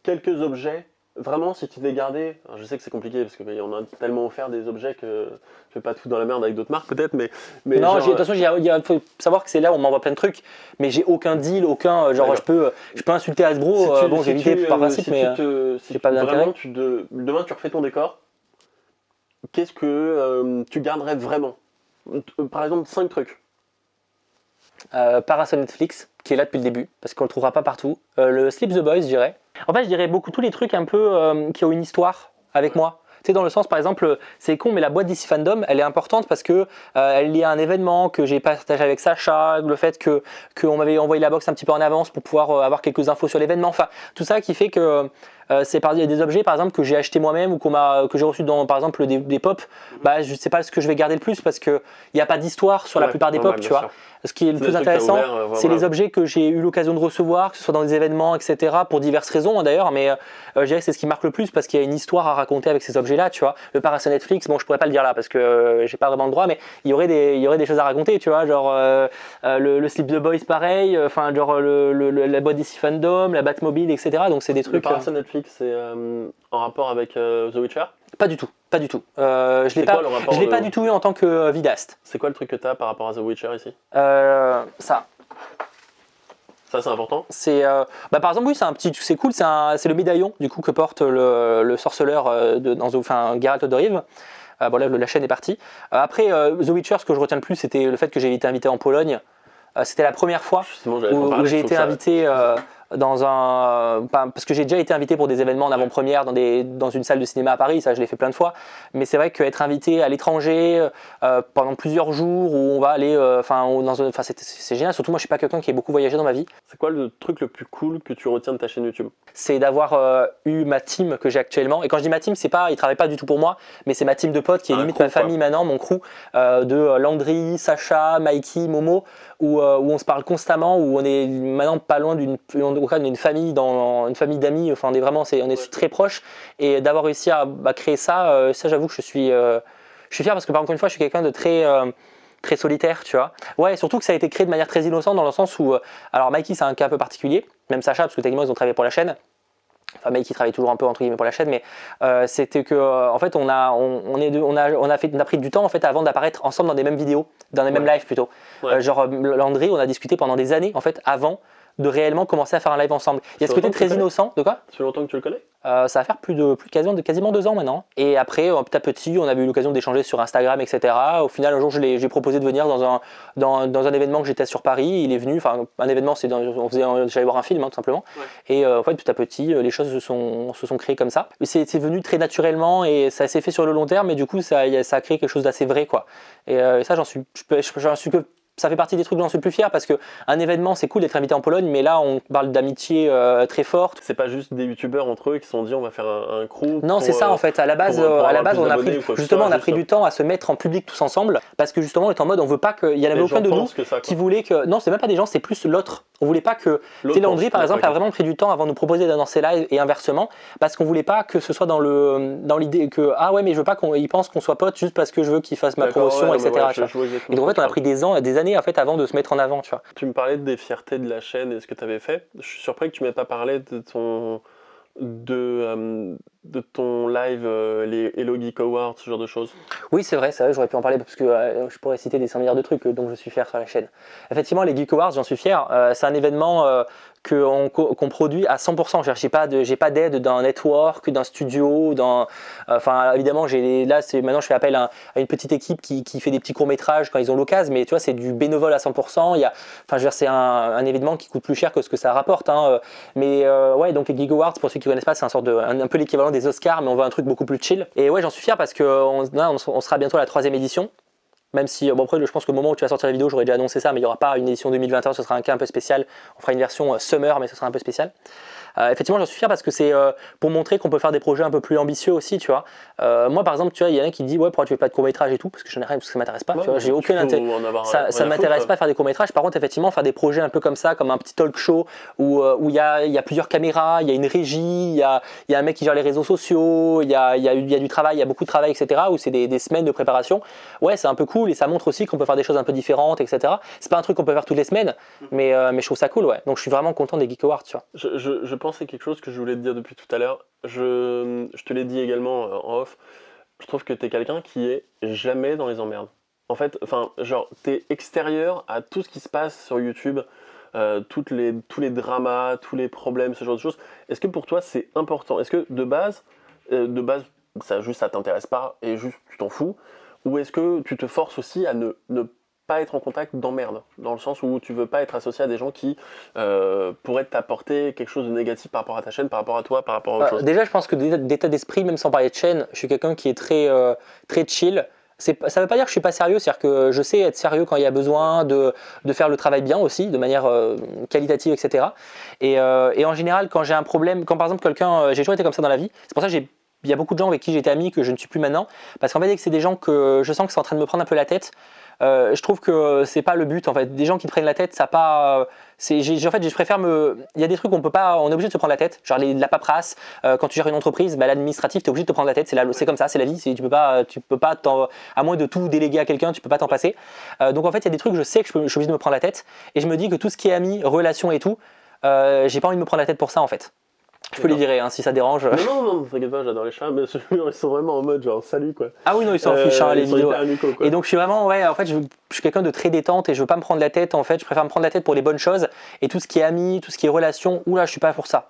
quelques objets, vraiment, si tu devais garder, alors je sais que c'est compliqué parce qu'on a tellement offert des objets que je vais pas te foutre dans la merde avec d'autres marques, peut-être, mais non, genre, attention, il faut savoir que c'est là où on m'envoie plein de trucs, mais j'ai aucun deal, aucun. Genre, je peux insulter Hasbro, bon, j'ai évité par principe, mais j'ai pas d'intérêt. Demain, tu refais ton décor, qu'est-ce que tu garderais vraiment? Par exemple, 5 trucs. Parasol Netflix, qui est là depuis le début, parce qu'on le trouvera pas partout. Le Sleep the Boys, je dirais. En fait, je dirais beaucoup tous les trucs un peu qui ont une histoire avec moi. Tu sais, dans le sens, par exemple, c'est con, mais la boîte DC Fandom, elle est importante parce que elle est liée à un événement que j'ai partagé avec Sacha, le fait qu'on m'avait envoyé la box un petit peu en avance pour pouvoir avoir quelques infos sur l'événement. Enfin, tout ça qui fait que c'est des objets, par exemple, que j'ai acheté moi-même ou que j'ai reçu dans, par exemple, des pop. Bah, je sais pas ce que je vais garder le plus parce que il n'y a pas d'histoire sur la plupart des pop, tu vois. Ce qui est le plus intéressant, c'est les objets que j'ai eu l'occasion de recevoir, que ce soit dans des événements, etc., pour diverses raisons d'ailleurs, mais je dirais que c'est ce qui marque le plus parce qu'il y a une histoire à raconter avec ces objets-là, tu vois. Le Parasol Netflix, bon, je pourrais pas le dire là parce que j'ai pas vraiment le droit, mais il y aurait des choses à raconter, tu vois, genre le Sleep the Boys, pareil, enfin, genre la boîte DC Fandom, la Batmobile, etc. Donc c'est des trucs. Le Parasol Netflix, c'est en rapport avec The Witcher? Pas du tout, pas du tout. Je l'ai pas du tout eu en tant que vidéaste. C'est quoi le truc que tu as par rapport à The Witcher ici? Ça. Ça, c'est important? Par exemple, oui, c'est cool, c'est le médaillon du coup que porte le sorceleur Geralt of Rive. Bon là, la chaîne est partie. Après, The Witcher, ce que je retiens le plus, c'était le fait que j'ai été invité en Pologne. C'était la première fois où j'ai été invité parce que j'ai déjà été invité pour des événements en avant-première dans une salle de cinéma à Paris, ça je l'ai fait plein de fois, mais c'est vrai qu'être invité à l'étranger pendant plusieurs jours où on va aller, c'est génial, surtout moi je suis pas quelqu'un qui a beaucoup voyagé dans ma vie. C'est quoi le truc le plus cool que tu retiens de ta chaîne YouTube? C'est d'avoir eu ma team que j'ai actuellement, et quand je dis ma team, ils travaillent pas du tout pour moi, mais c'est ma team de potes qui est limite ma famille maintenant, mon crew, de Landry, Sacha, Mikey, Momo, où on se parle constamment, où on est maintenant pas loin d'une famille, une famille d'amis, enfin on est très proches, et d'avoir réussi à créer ça, j'avoue que je suis fier parce que encore une fois je suis quelqu'un de très solitaire, tu vois. Ouais, surtout que ça a été créé de manière très innocente dans le sens où, alors Mikey c'est un cas un peu particulier, même Sacha parce que techniquement ils ont travaillé pour la chaîne. Enfin, Mikey travaille toujours un peu entre guillemets pour la chaîne, mais c'était que en fait on a pris du temps en fait avant d'apparaître ensemble dans des mêmes vidéos, dans les mêmes lives plutôt. Genre Landry, on a discuté pendant des années en fait avant de réellement commencer à faire un live ensemble. Il y a ce côté très innocent. De quoi? Ça fait longtemps que tu le connais? Ça va faire quasiment 2 ans maintenant. Et après, petit à petit, on avait eu l'occasion d'échanger sur Instagram, etc. Au final, un jour, j'ai proposé de venir dans un événement que j'étais sur Paris. Il est venu, enfin, un événement, j'allais voir un film, hein, tout simplement. Ouais. Et en fait, petit à petit, les choses se sont créées comme ça. C'est venu très naturellement et ça s'est fait sur le long terme. Et du coup, ça a créé quelque chose d'assez vrai, quoi. Et ça, ça fait partie des trucs dont je suis le plus fier parce qu'un événement, c'est cool d'être invité en Pologne, mais là, on parle d'amitié très forte. C'est pas juste des youtubeurs entre eux qui se sont dit on va faire un crew. Non, c'est ça en fait. À la base, on a pris du temps à se mettre en public tous ensemble parce que justement, on est en mode on veut pas qu'il y en avait aucun de nous qui voulait que. Non, c'est même pas des gens, c'est plus l'autre. On voulait pas que. Landry, par exemple, a vraiment pris du temps avant de nous proposer d'annoncer live et inversement parce qu'on voulait pas que ce soit dans l'idée que ah ouais, mais je veux pas qu'il pense qu'on soit potes juste parce que je veux qu'il fasse ma promotion, etc. Et donc en fait, on a pris des années en fait avant de se mettre en avant, tu vois. Tu me parlais des fiertés de la chaîne et ce que tu avais fait. Je suis surpris que tu m'aies pas parlé de de ton live, les Hello Geek Awards, ce genre de choses? Oui, c'est vrai, j'aurais pu en parler parce que je pourrais citer des 100 milliards de trucs dont je suis fier sur la chaîne. Effectivement, les Geek Awards, j'en suis fier. C'est un événement qu'on produit à 100%. J'ai pas d'aide d'un network, d'un studio, enfin évidemment maintenant je fais appel à une petite équipe qui fait des petits courts-métrages quand ils ont l'occasion, mais tu vois, c'est du bénévole à 100%. Enfin, je veux dire, c'est un événement qui coûte plus cher que ce que ça rapporte, hein. Mais ouais, donc les Geek Awards, pour ceux qui connaissent pas, c'est un peu l'équivalent des Oscars, mais on veut un truc beaucoup plus chill. Et ouais, j'en suis fier parce que on sera bientôt à la 3e édition. Même si, bon après, je pense qu'au moment où tu vas sortir la vidéo, j'aurais déjà annoncé ça, mais il n'y aura pas une édition 2021, ce sera un cas un peu spécial. On fera une version summer, mais ce sera un peu spécial. Effectivement, j'en suis fier parce que c'est pour montrer qu'on peut faire des projets un peu plus ambitieux aussi, tu vois. Moi, par exemple, tu vois, il y en a qui dit ouais, pourquoi tu fais pas de court-métrage et tout, parce que j'en ai rien, parce que ça m'intéresse pas. Ouais, tu vois, j'ai aucun intérêt. Ça m'intéresse pas de faire des courts-métrages. Par contre, effectivement, faire des projets un peu comme ça, comme un petit talk show où il y a plusieurs caméras, il y a une régie, il y a un mec qui gère les réseaux sociaux, il y a du travail, il y a beaucoup de travail, etc. Où c'est des semaines de préparation. Ouais, c'est un peu cool et ça montre aussi qu'on peut faire des choses un peu différentes, etc. C'est pas un truc qu'on peut faire toutes les semaines, mais je trouve ça cool, ouais. Donc je suis vraiment content des Geek Awards, tu vois. Je pensais quelque chose que je voulais te dire depuis tout à l'heure. Je te l'ai dit également en off. Je trouve que t'es quelqu'un qui est jamais dans les emmerdes. En fait, enfin, genre, t'es extérieur à tout ce qui se passe sur YouTube, tous les dramas, tous les problèmes, ce genre de choses. Est-ce que pour toi c'est important? Est-ce que de base, ça t'intéresse pas et juste tu t'en fous? Ou est-ce que tu te forces aussi à ne pas être en contact d'emmerde, dans le sens où tu veux pas être associé à des gens qui pourraient t'apporter quelque chose de négatif par rapport à ta chaîne, par rapport à toi, par rapport à autre chose? Déjà, je pense que d'état d'esprit, même sans parler de chaîne, je suis quelqu'un qui est très chill. Ça veut pas dire que je suis pas sérieux, c'est-à-dire que je sais être sérieux quand il y a besoin de faire le travail bien aussi, de manière qualitative, etc. Et en général, quand j'ai un problème, quand par exemple j'ai toujours été comme ça dans la vie, c'est pour ça que il y a beaucoup de gens avec qui j'étais ami que je ne suis plus maintenant, parce qu'en fait, dès que c'est des gens que je sens que c'est en train de me prendre un peu la tête, je trouve que c'est pas le but en fait. Des gens qui te prennent la tête, ça pas. Je préfère Il y a des trucs qu'on peut pas. On est obligé de se prendre la tête. Genre la paperasse. Quand tu gères une entreprise, l'administratif, t'es obligé de te prendre la tête. C'est comme ça, c'est la vie. Tu peux pas à moins de tout déléguer à quelqu'un, tu peux pas t'en passer. Donc en fait, il y a des trucs, je sais que je suis obligé de me prendre la tête. Et je me dis que tout ce qui est amis, relations et tout, j'ai pas envie de me prendre la tête pour ça en fait. Je peux les virer si ça dérange. Non, t'inquiète pas, j'adore les chats, mais ils sont vraiment en mode genre salut quoi. Ah oui, non, ils s'en fichent, les vidéos. Amicaux, quoi. Et donc je suis vraiment, ouais, en fait, je suis quelqu'un de très détente et je veux pas me prendre la tête, en fait, je préfère me prendre la tête pour les bonnes choses et tout ce qui est amis, tout ce qui est relations, oula, je suis pas pour ça,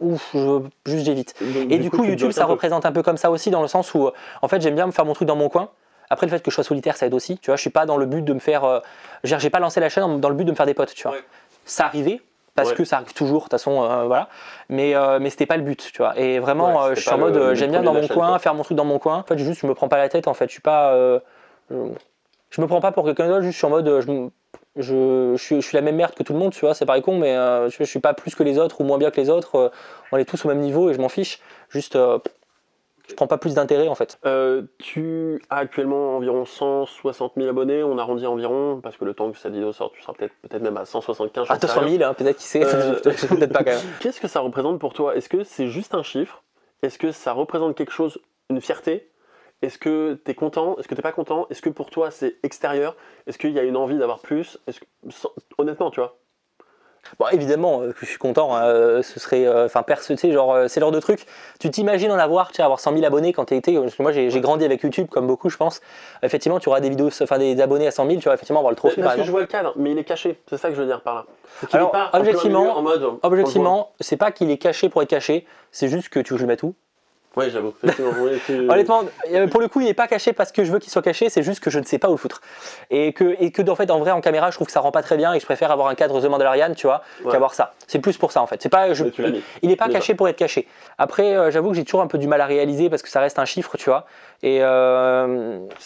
juste j'évite. Et du coup, YouTube, ça représente un peu comme ça aussi, dans le sens où, en fait, j'aime bien me faire mon truc dans mon coin. Après, le fait que je sois solitaire, ça aide aussi, tu vois, je suis pas dans le but de me faire, j'ai pas lancé la chaîne dans le but de me faire des potes, tu vois. Ouais. Ça arrivait. Parce que ça arrive toujours, de toute façon, voilà. Mais c'était pas le but, tu vois. Et vraiment, je suis en mode, j'aime bien dans mon coin, faire mon truc dans mon coin. En fait, juste, je me prends pas la tête, en fait. Je suis pas, je me prends pas pour quelqu'un d'autre. Juste, je suis en mode, je suis la même merde que tout le monde, tu vois. C'est pareil con, mais je suis pas plus que les autres ou moins bien que les autres. On est tous au même niveau et je m'en fiche. Juste, je prends pas plus d'intérêt en fait. Tu as actuellement environ 160 000 abonnés, on arrondit environ, parce que le temps que cette vidéo sort, tu seras peut-être même à 175. Ah, 200 000, hein, peut-être qui sait, peut-être pas quand même. Qu'est-ce que ça représente pour toi? Est-ce que c'est juste un chiffre? Est-ce que ça représente quelque chose, une fierté? Est-ce que tu es content? Est-ce que tu n'es pas content? Est-ce que pour toi c'est extérieur? Est-ce qu'il y a une envie d'avoir plus? Honnêtement, tu vois? Bon, évidemment que je suis content, ce serait, tu sais, genre, c'est le genre de truc, tu t'imagines avoir 100 000 abonnés quand t'es été, parce que moi j'ai grandi avec YouTube comme beaucoup je pense, effectivement tu auras des vidéos, des abonnés à 100 000, tu vas effectivement avoir le trophée parce que je vois le cadre, mais il est caché, c'est ça que je veux dire par là. Alors, objectivement, c'est pas qu'il est caché pour être caché, c'est juste que tu veux que je le mette où? Ouais, j'avoue. Honnêtement, pour le coup, il n'est pas caché parce que je veux qu'il soit caché, c'est juste que je ne sais pas où le foutre. Et que en fait, en vrai, en caméra, je trouve que ça rend pas très bien et que je préfère avoir un cadre The Mandalorian, tu vois, qu'avoir ça. C'est plus pour ça en fait. C'est pas, il n'est pas caché pour être caché. Après, j'avoue que j'ai toujours un peu du mal à réaliser parce que ça reste un chiffre, tu vois. Et ça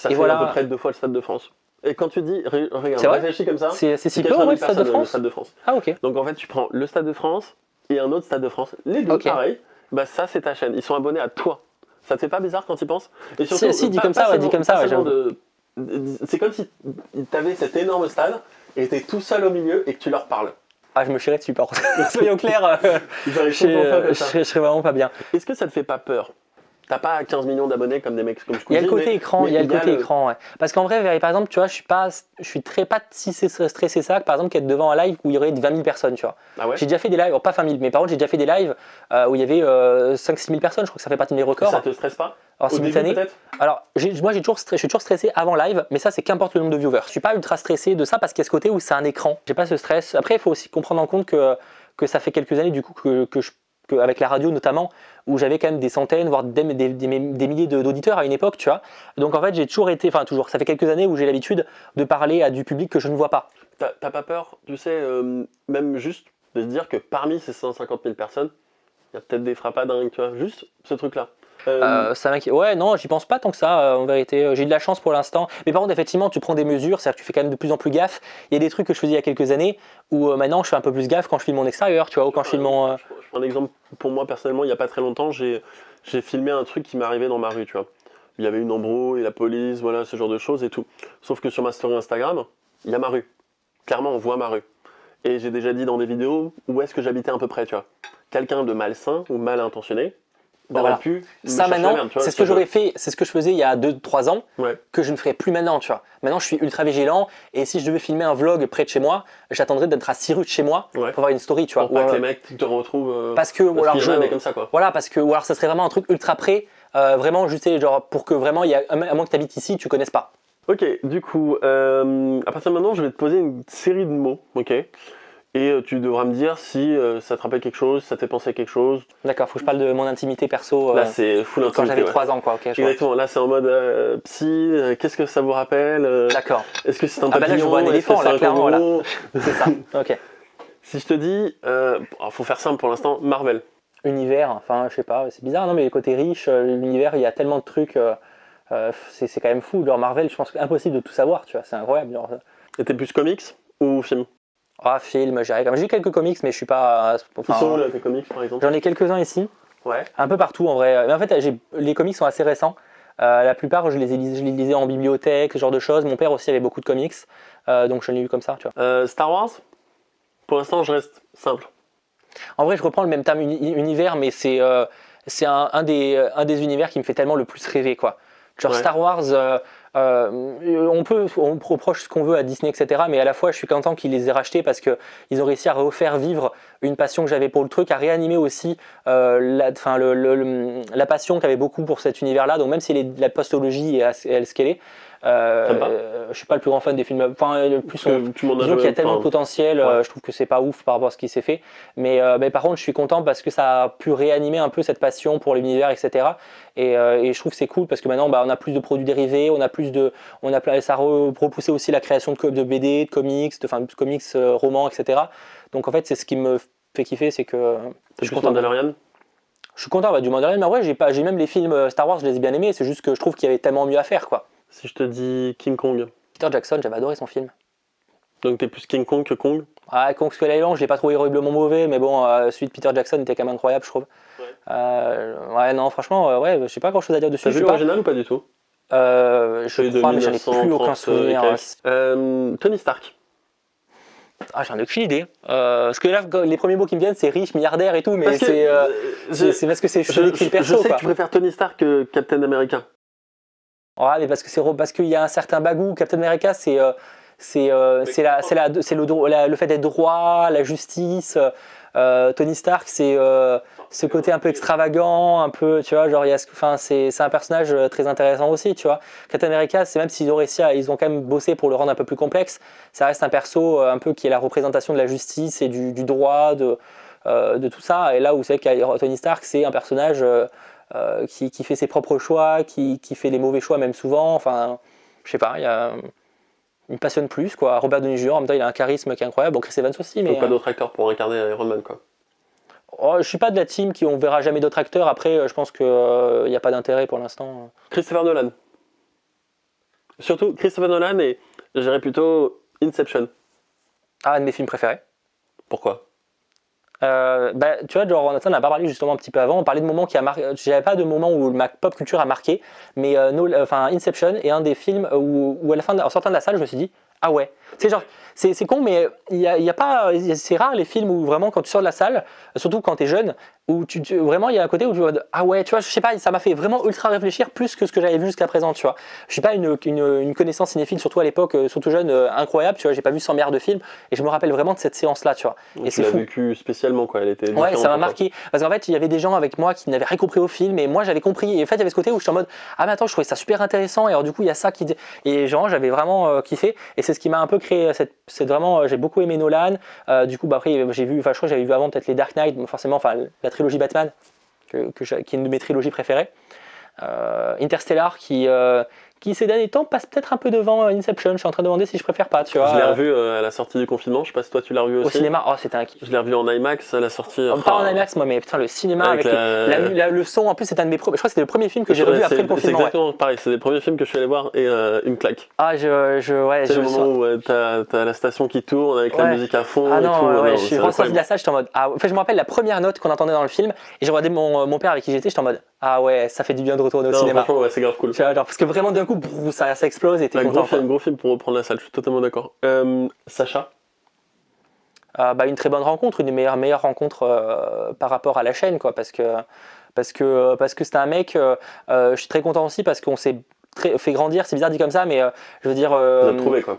fait voilà. À peu près 2 fois le Stade de France. Et quand tu dis, regarde, réfléchis comme ça. C'est si peu, ouais, le Stade de France. Le Stade de France. Ah, ok. Donc en fait, tu prends le Stade de France et un autre Stade de France. Les deux, pareil. Bah ça, c'est ta chaîne. Ils sont abonnés à toi. Ça te fait pas bizarre quand ils pensent? Et surtout, si, dit comme ça, c'est comme si tu avais cet énorme stade et tu es tout seul au milieu et que tu leur parles. Ah, je me chierais dessus, par contre. Soyons clairs, je serais vraiment pas bien. Est-ce que ça te fait pas peur T'as pas 15 millions d'abonnés comme des mecs comme Il y a Squeezie, le côté écran, mais il y a le côté écran, ouais. Parce qu'en vrai, par exemple, tu vois, je suis très pas si stressé ça que par exemple qu'être devant un live où il y aurait 20 000 personnes, tu vois. Ah ouais. J'ai déjà fait des lives, alors pas 20 000, mais par contre j'ai déjà fait des lives où il y avait 5-6 000 personnes, je crois que ça fait partie de mes records. Ça te stresse pas? Alors, Au début simultané. peut-être? Alors, moi, je suis toujours stressé avant live, mais ça, c'est qu'importe le nombre de viewers. Je suis pas ultra stressé de ça parce qu'il y a ce côté où c'est un écran. J'ai pas ce stress. Après, il faut aussi comprendre en compte que ça fait quelques années, du coup, avec la radio notamment, où j'avais quand même des centaines, voire des milliers d'auditeurs à une époque, tu vois. Donc, en fait, j'ai toujours été, enfin, toujours, ça fait quelques années où j'ai l'habitude de parler à du public que je ne vois pas. T'as pas peur, tu sais, même juste de se dire que parmi ces 150 000 personnes, il y a peut-être des frappadingues, tu vois, juste ce truc-là. Ouais, non, j'y pense pas tant que ça, en vérité. J'ai eu de la chance pour l'instant. Mais par contre, effectivement, tu prends des mesures, c'est-à-dire que tu fais quand même de plus en plus gaffe. Il y a des trucs que je faisais il y a quelques années où maintenant je fais un peu plus gaffe quand je filme mon extérieur, tu vois, ou quand je filme mon. Je prends un exemple pour moi personnellement, il n'y a pas très longtemps, j'ai filmé un truc qui m'arrivait dans ma rue, tu vois. Il y avait une embrouille, la police, voilà, ce genre de choses et tout. Sauf que sur ma story Instagram, il y a ma rue. Clairement, on voit ma rue. Et j'ai déjà dit dans des vidéos où est-ce que j'habitais à peu près, tu vois. Quelqu'un de malsain ou mal intentionné aurait pu me ça chercher maintenant, la merde, tu vois, c'est ce que j'aurais fait, c'est ce que je faisais il y a 2-3 ans, Ouais. que je ne ferai plus maintenant, tu vois. Maintenant, je suis ultra vigilant et si je devais filmer un vlog près de chez moi, j'attendrais d'être à 6 rues de chez moi Ouais. pour avoir une story, tu vois. Pour pas que les mecs te retrouvent. Parce que, ou alors qu'il y en a des comme ça, quoi. Voilà, parce que, ou alors ça serait vraiment un truc ultra près, vraiment juste genre pour que vraiment, à moins que tu habites ici, tu connaisses pas. Ok, du coup, à partir de maintenant, je vais te poser une série de mots, ok? Et tu devras me dire si ça te rappelle quelque chose, ça te fait penser à quelque chose. D'accord, faut que je parle de mon intimité perso Là, c'est full intimité. quand j'avais ouais. 3 ans, quoi. Ok, je vois. Exactement, là, c'est en mode psy, qu'est-ce que ça vous rappelle D'accord. Est-ce que c'est un Ah bah là, je papillon vois un Est-ce que éléphant, c'est là, un clairement, voilà. kangourou C'est ça. Ok. Si je te dis, faut faire simple pour l'instant, Marvel. Univers, enfin, je sais pas, c'est bizarre, non, mais les côtés riches, l'univers, il y a tellement de trucs, c'est quand même fou. Genre Marvel, je pense que c'est impossible de tout savoir, tu vois, c'est incroyable. Genre, Et t'es plus comics ou film? film, j'ai quelques comics, mais je suis pas. Qui sont où là, tes comics par exemple? J'en ai quelques-uns ici, Ouais. un peu partout en vrai. Mais en fait, les comics sont assez récents. La plupart, je les lisais en bibliothèque, ce genre de choses. Mon père aussi avait beaucoup de comics, donc je l'ai eu comme ça, tu vois. Star Wars? Pour l'instant, je reste simple. En vrai, je reprends le même terme univers, mais c'est un des univers qui me fait tellement le plus rêver, quoi. Genre Ouais. Star Wars, on reproche ce qu'on veut à Disney, etc. Mais à la fois, je suis content qu'ils les aient rachetés parce qu'ils ont réussi à refaire vivre une passion que j'avais pour le truc, à réanimer aussi la passion qu'avait beaucoup pour cet univers-là. Donc même si la postologie est ce qu'elle est, je suis pas le plus grand fan des films. Enfin, disons qu'il y a tellement de potentiel. Ouais. Je trouve que c'est pas ouf par rapport à ce qui s'est fait. Mais par contre, je suis content parce que ça a pu réanimer un peu cette passion pour l'univers, etc. Et je trouve que c'est cool parce que maintenant, on a plus de produits dérivés, ça a repoussé aussi la création de BD, de comics, romans, etc. Donc en fait, c'est ce qui me fait kiffer, c'est que T'es plus Mandalorian? je suis content du Mandalorian, mais en vrai, j'ai même les films Star Wars, je les ai bien aimés. C'est juste que je trouve qu'il y avait tellement mieux à faire, quoi. Si je te dis King Kong. Peter Jackson, j'avais adoré son film. Donc t'es plus King Kong que Kong? Ah, Kong Skull Island, je l'ai pas trouvé horriblement mauvais, mais bon, celui de Peter Jackson était quand même incroyable, je trouve. Ouais, non, franchement, ouais, j'ai pas grand chose à dire dessus. T'as vu l'original ou pas du tout? Je crois, mais j'en ai plus aucun souvenir. Tony Stark. Ah, j'en ai aucune idée. Parce que là, les premiers mots qui me viennent, c'est riche, milliardaire et tout, mais Parce que, c'est parce que c'est je perso, sais quoi. que tu préfères Tony Stark que Captain America. Ouais, mais parce qu'il y a un certain bagou. Captain America, c'est le fait d'être droit, la justice. Tony Stark, c'est ce côté un peu extravagant, un peu, tu vois, genre, c'est un personnage très intéressant aussi, tu vois. Captain America, c'est même s'ils ont réussi ils ont quand même bossé pour le rendre un peu plus complexe, ça reste un perso un peu qui est la représentation de la justice et du droit, de tout ça. Et là où c'est que Tony Stark, c'est un personnage qui fait ses propres choix, qui fait les mauvais choix même souvent. Enfin, je sais pas, il me passionne plus, quoi. Robert Downey Jr. en même temps, il a un charisme qui est incroyable. Bon, Chris Evans aussi, mais Donc pas d'autres acteurs pour incarner Iron Man, quoi. Je suis pas de la team on verra jamais d'autres acteurs. Après, je pense que il y a pas d'intérêt pour l'instant. Christopher Nolan. Surtout Christopher Nolan et je dirais plutôt Inception. Ah, un de mes films préférés. Pourquoi? Tu vois, genre, on en a pas parlé justement un petit peu avant. On parlait de moments qui a marqué. J'avais pas de moment où ma pop culture a marqué, mais Inception est un des films où à la fin, en sortant de la salle, je me suis dit, ah ouais, Tu sais, genre, c'est con, mais il y a pas, c'est rare les films où vraiment quand tu sors de la salle, surtout quand t'es jeune, où vraiment il y a un côté où tu vois, ah ouais, tu vois, je sais pas, ça m'a fait vraiment ultra réfléchir plus que ce que j'avais vu jusqu'à présent, tu vois. Je suis pas une connaissance cinéphile, surtout à l'époque, surtout jeune, incroyable, tu vois, j'ai pas vu 100 milliards de films, et je me rappelle vraiment de cette séance-là, tu vois. Et tu l'as vécu spécialement, quoi, elle était différente. Ouais, ça m'a marqué, parce qu'en fait, il y avait des gens avec moi qui n'avaient rien compris au film, et moi j'avais compris, et en fait, il y avait ce côté où j'étais en mode, ah mais attends, je trouvais ça super intéressant, et alors du coup, il y a ça qui. Et genre, j'avais vraiment kiffé, et c'est ce qui m'a un peu créé c'est vraiment, j'ai beaucoup aimé Nolan, du coup, bah, après, j'ai vu, enfin, je crois que j'avais vu avant peut-être les Dark Knight, forcément, enfin, la trilogie Batman, qui est une de mes trilogies préférées. Interstellar qui ces derniers temps passe peut-être un peu devant Inception. Je suis en train de demander si je préfère pas, tu vois. Je l'ai revu à la sortie du confinement, je sais pas si toi tu l'as revu aussi. Au cinéma, oh c'était un kiff. Je l'ai revu en IMAX à la sortie. Pas en IMAX moi, mais putain le cinéma avec le son, en plus c'est un de mes premiers, je crois que c'était le premier film que j'ai revu après le confinement. C'est exactement pareil, c'est les premiers films que je suis allé voir et une claque. Ah c'est le moment où t'as la station qui tourne avec la musique à fond. Ah et non, tout, ouais, je suis ressorti de la salle, j'étais en mode, ah, enfin je me rappelle la première note qu'on entendait dans le film et j'ai regardé mon père avec qui j'étais, j'étais en mode, ah ouais, ça fait du bien de retourner au cinéma. Franchement, ouais, c'est grave cool. Tu vois, genre, parce que vraiment d'un coup, ça explose et t'es content. Gros film pour reprendre la salle, je suis totalement d'accord. Sacha bah, une très bonne rencontre, une des meilleures rencontres par rapport à la chaîne, quoi, parce que c'était un mec, je suis très content aussi parce qu'on s'est fait grandir, c'est bizarre dit comme ça, mais je veux dire,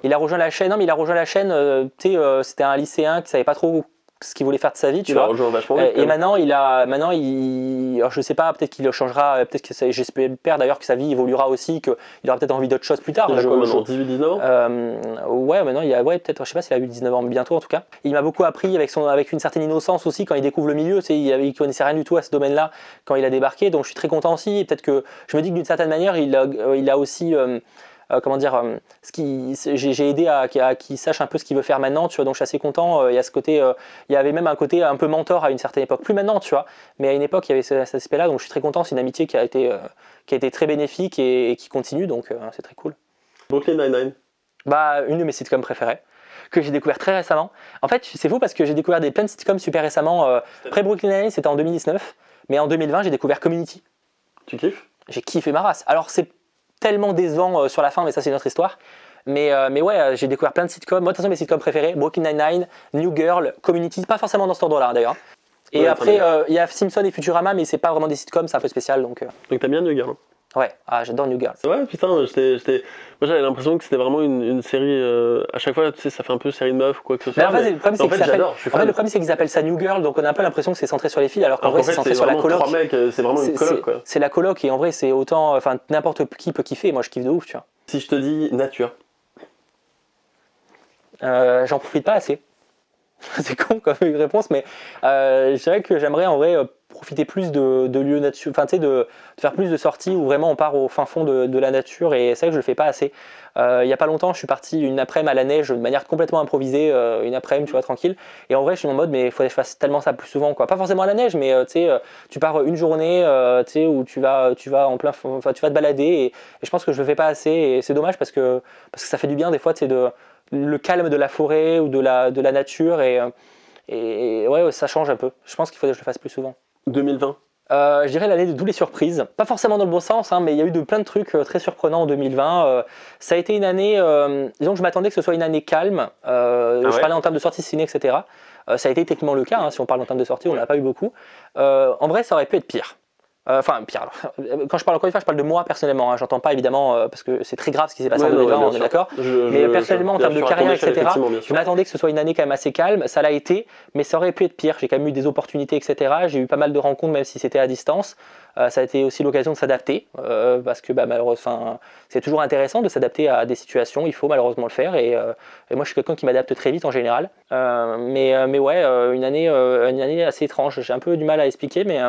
il a rejoint la chaîne, non mais il a rejoint la chaîne, tu sais, c'était un lycéen qui savait pas trop ce qu'il voulait faire de sa vie, tu vois. Et maintenant, alors je sais pas, peut-être qu'il changera, peut-être que j'espère d'ailleurs que sa vie évoluera aussi, qu'il aura peut-être envie d'autre chose plus tard. Il a quoi maintenant, 18-19 ans Ouais, maintenant il a, ouais, peut-être, je sais pas s'il a eu 19 ans bientôt en tout cas. Il m'a beaucoup appris avec une certaine innocence aussi quand il découvre le milieu, tu sais, il connaissait rien du tout à ce domaine-là quand il a débarqué, donc je suis très content aussi. Et peut-être que je me dis que d'une certaine manière, il a aussi comment dire, j'ai aidé à qu'il sache un peu ce qu'il veut faire maintenant, tu vois, donc je suis assez content. Il y a ce côté, il y avait même un côté un peu mentor à une certaine époque, plus maintenant, tu vois, mais à une époque il y avait cet aspect-là, donc je suis très content. C'est une amitié qui a été très bénéfique et qui continue, donc c'est très cool. Brooklyn Nine-Nine. Bah, une de mes sitcoms préférées que j'ai découvert très récemment. En fait, c'est fou parce que j'ai découvert plein de sitcoms super récemment. Après Brooklyn Nine-Nine, c'était en 2019, mais en 2020 j'ai découvert Community. Tu kiffes? J'ai kiffé ma race. Alors c'est tellement décevant sur la fin, mais ça c'est une autre histoire. Mais ouais, j'ai découvert plein de sitcoms. Moi, de toute façon, mes sitcoms préférés, Brooklyn Nine-Nine, New Girl, Community, pas forcément dans cet ordre-là d'ailleurs. Et après, il y a Simpson et Futurama, mais c'est pas vraiment des sitcoms, c'est un peu spécial. Donc t'as bien New Girl? Ouais, j'adore New Girl. Ouais, putain, moi j'avais l'impression que c'était vraiment une série. À chaque fois, tu sais, ça fait un peu série de meufs ou quoi que ce soit. Mais en fait, le problème, c'est qu'ils appellent ça New Girl, donc on a un peu l'impression que c'est centré sur les filles, alors qu'en vrai, c'est centré sur la coloc. Trois mecs, c'est vraiment une coloc, quoi. C'est la coloc, et en vrai, c'est autant. Enfin, n'importe qui peut kiffer. Moi, je kiffe de ouf, tu vois. Si je te dis nature. J'en profite pas assez. C'est con comme réponse, mais je dirais que j'aimerais en vrai profiter plus de lieux nature, enfin tu sais, de faire plus de sorties où vraiment on part au fin fond de la nature, et c'est vrai que je le fais pas assez. Il y a pas longtemps, je suis parti une après-midi à la neige de manière complètement improvisée, une après-midi, tu vois, tranquille, et en vrai je suis en mode mais il faudrait que je fasse tellement ça plus souvent, quoi. Pas forcément à la neige, mais tu sais, tu pars une journée, tu sais, où tu vas en plein, enfin tu vas te balader, et je pense que je le fais pas assez, et c'est dommage parce que ça fait du bien des fois, tu sais, le calme de la forêt ou de la nature, et ouais, ça change un peu. Je pense qu'il faudrait que je le fasse plus souvent. 2020. Je dirais l'année de toutes les surprises. Pas forcément dans le bon sens, hein, mais il y a eu plein de trucs très surprenants en 2020. Ça a été une année, disons que je m'attendais que ce soit une année calme. Je parlais en termes de sorties ciné, etc. Ça a été techniquement le cas, hein, si on parle en termes de sorties, on n'a pas eu beaucoup. En vrai, ça aurait pu être pire. Enfin, pire. Alors, quand je parle encore une fois, je parle de moi personnellement. Hein, j'entends pas évidemment parce que c'est très grave ce qui s'est passé en 2020, on est d'accord. Mais personnellement, en termes de carrière, etc., je m'attendais que ce soit une année quand même assez calme. Ça l'a été, mais ça aurait pu être pire. J'ai quand même eu des opportunités, etc. J'ai eu pas mal de rencontres, même si c'était à distance. Ça a été aussi l'occasion de s'adapter parce que malheureusement, c'est toujours intéressant de s'adapter à des situations. Il faut malheureusement le faire. Et moi, je suis quelqu'un qui m'adapte très vite en général. Mais ouais, une année assez étrange. J'ai un peu du mal à expliquer, mais.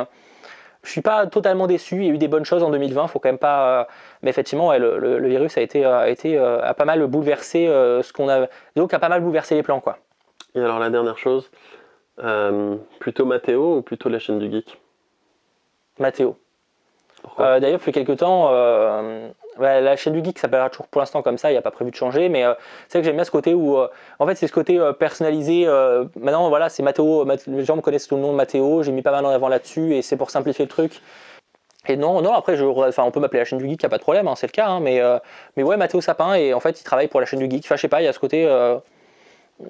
Je suis pas totalement déçu, il y a eu des bonnes choses en 2020, faut quand même pas. Mais effectivement, ouais, le virus a pas mal bouleversé ce qu'on a. Donc a pas mal bouleversé les plans, quoi. Et alors la dernière chose, plutôt Mathéo ou plutôt la chaîne du geek? Mathéo. Pourquoi? D'ailleurs, depuis quelques temps, la chaîne du geek s'appellera toujours pour l'instant comme ça, il n'y a pas prévu de changer, mais c'est vrai que j'aime bien ce côté où, en fait, c'est ce côté personnalisé. Maintenant, voilà, c'est Mathéo, les gens me connaissent sous le nom de Mathéo, j'ai mis pas mal en avant là-dessus, et c'est pour simplifier le truc. Et non, après, on peut m'appeler la chaîne du geek, y a pas de problème, hein, c'est le cas, hein, mais ouais, Mathéo Sapin, et en fait, il travaille pour la chaîne du geek. Enfin, je sais pas, il y a ce côté,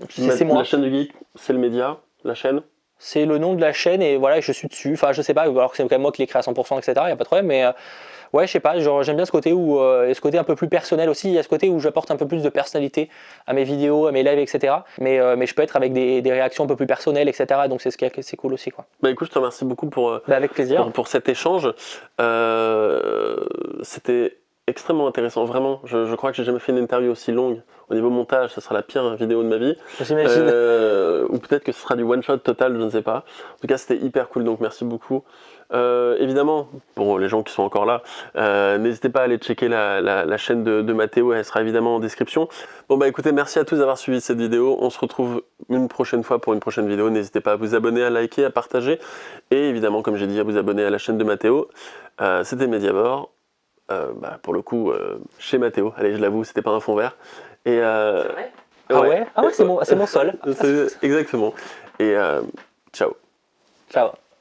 c'est moi. La chaîne du geek, c'est le média, la chaîne. C'est le nom de la chaîne, et voilà, je suis dessus. Enfin, je sais pas, alors que c'est quand même moi qui l'ai créé à 100%, etc., y a pas de problème, mais ouais, je sais pas, genre, j'aime bien ce côté où, et ce côté un peu plus personnel aussi, il y a ce côté où j'apporte un peu plus de personnalité à mes vidéos, à mes lives, etc. Mais je peux être avec des réactions un peu plus personnelles, etc. Donc c'est cool aussi, quoi. Bah écoute, je te remercie beaucoup Avec plaisir. pour cet échange. C'était extrêmement intéressant, vraiment. Je crois que j'ai jamais fait une interview aussi longue. Au niveau montage, ce sera la pire vidéo de ma vie. J'imagine. Ou peut-être que ce sera du one-shot total, je ne sais pas. En tout cas, c'était hyper cool, donc merci beaucoup. Évidemment, pour les gens qui sont encore là, n'hésitez pas à aller checker la chaîne de Mathéo, elle sera évidemment en description. Bon bah écoutez, merci à tous d'avoir suivi cette vidéo. On se retrouve une prochaine fois pour une prochaine vidéo. N'hésitez pas à vous abonner, à liker, à partager et évidemment, comme j'ai dit, à vous abonner à la chaîne de Mathéo. C'était Mediabord. Pour le coup, chez Mathéo. Allez, je l'avoue, c'était pas un fond vert. Et, Ah ouais, c'est mon sol. Exactement. Et ciao. Ciao.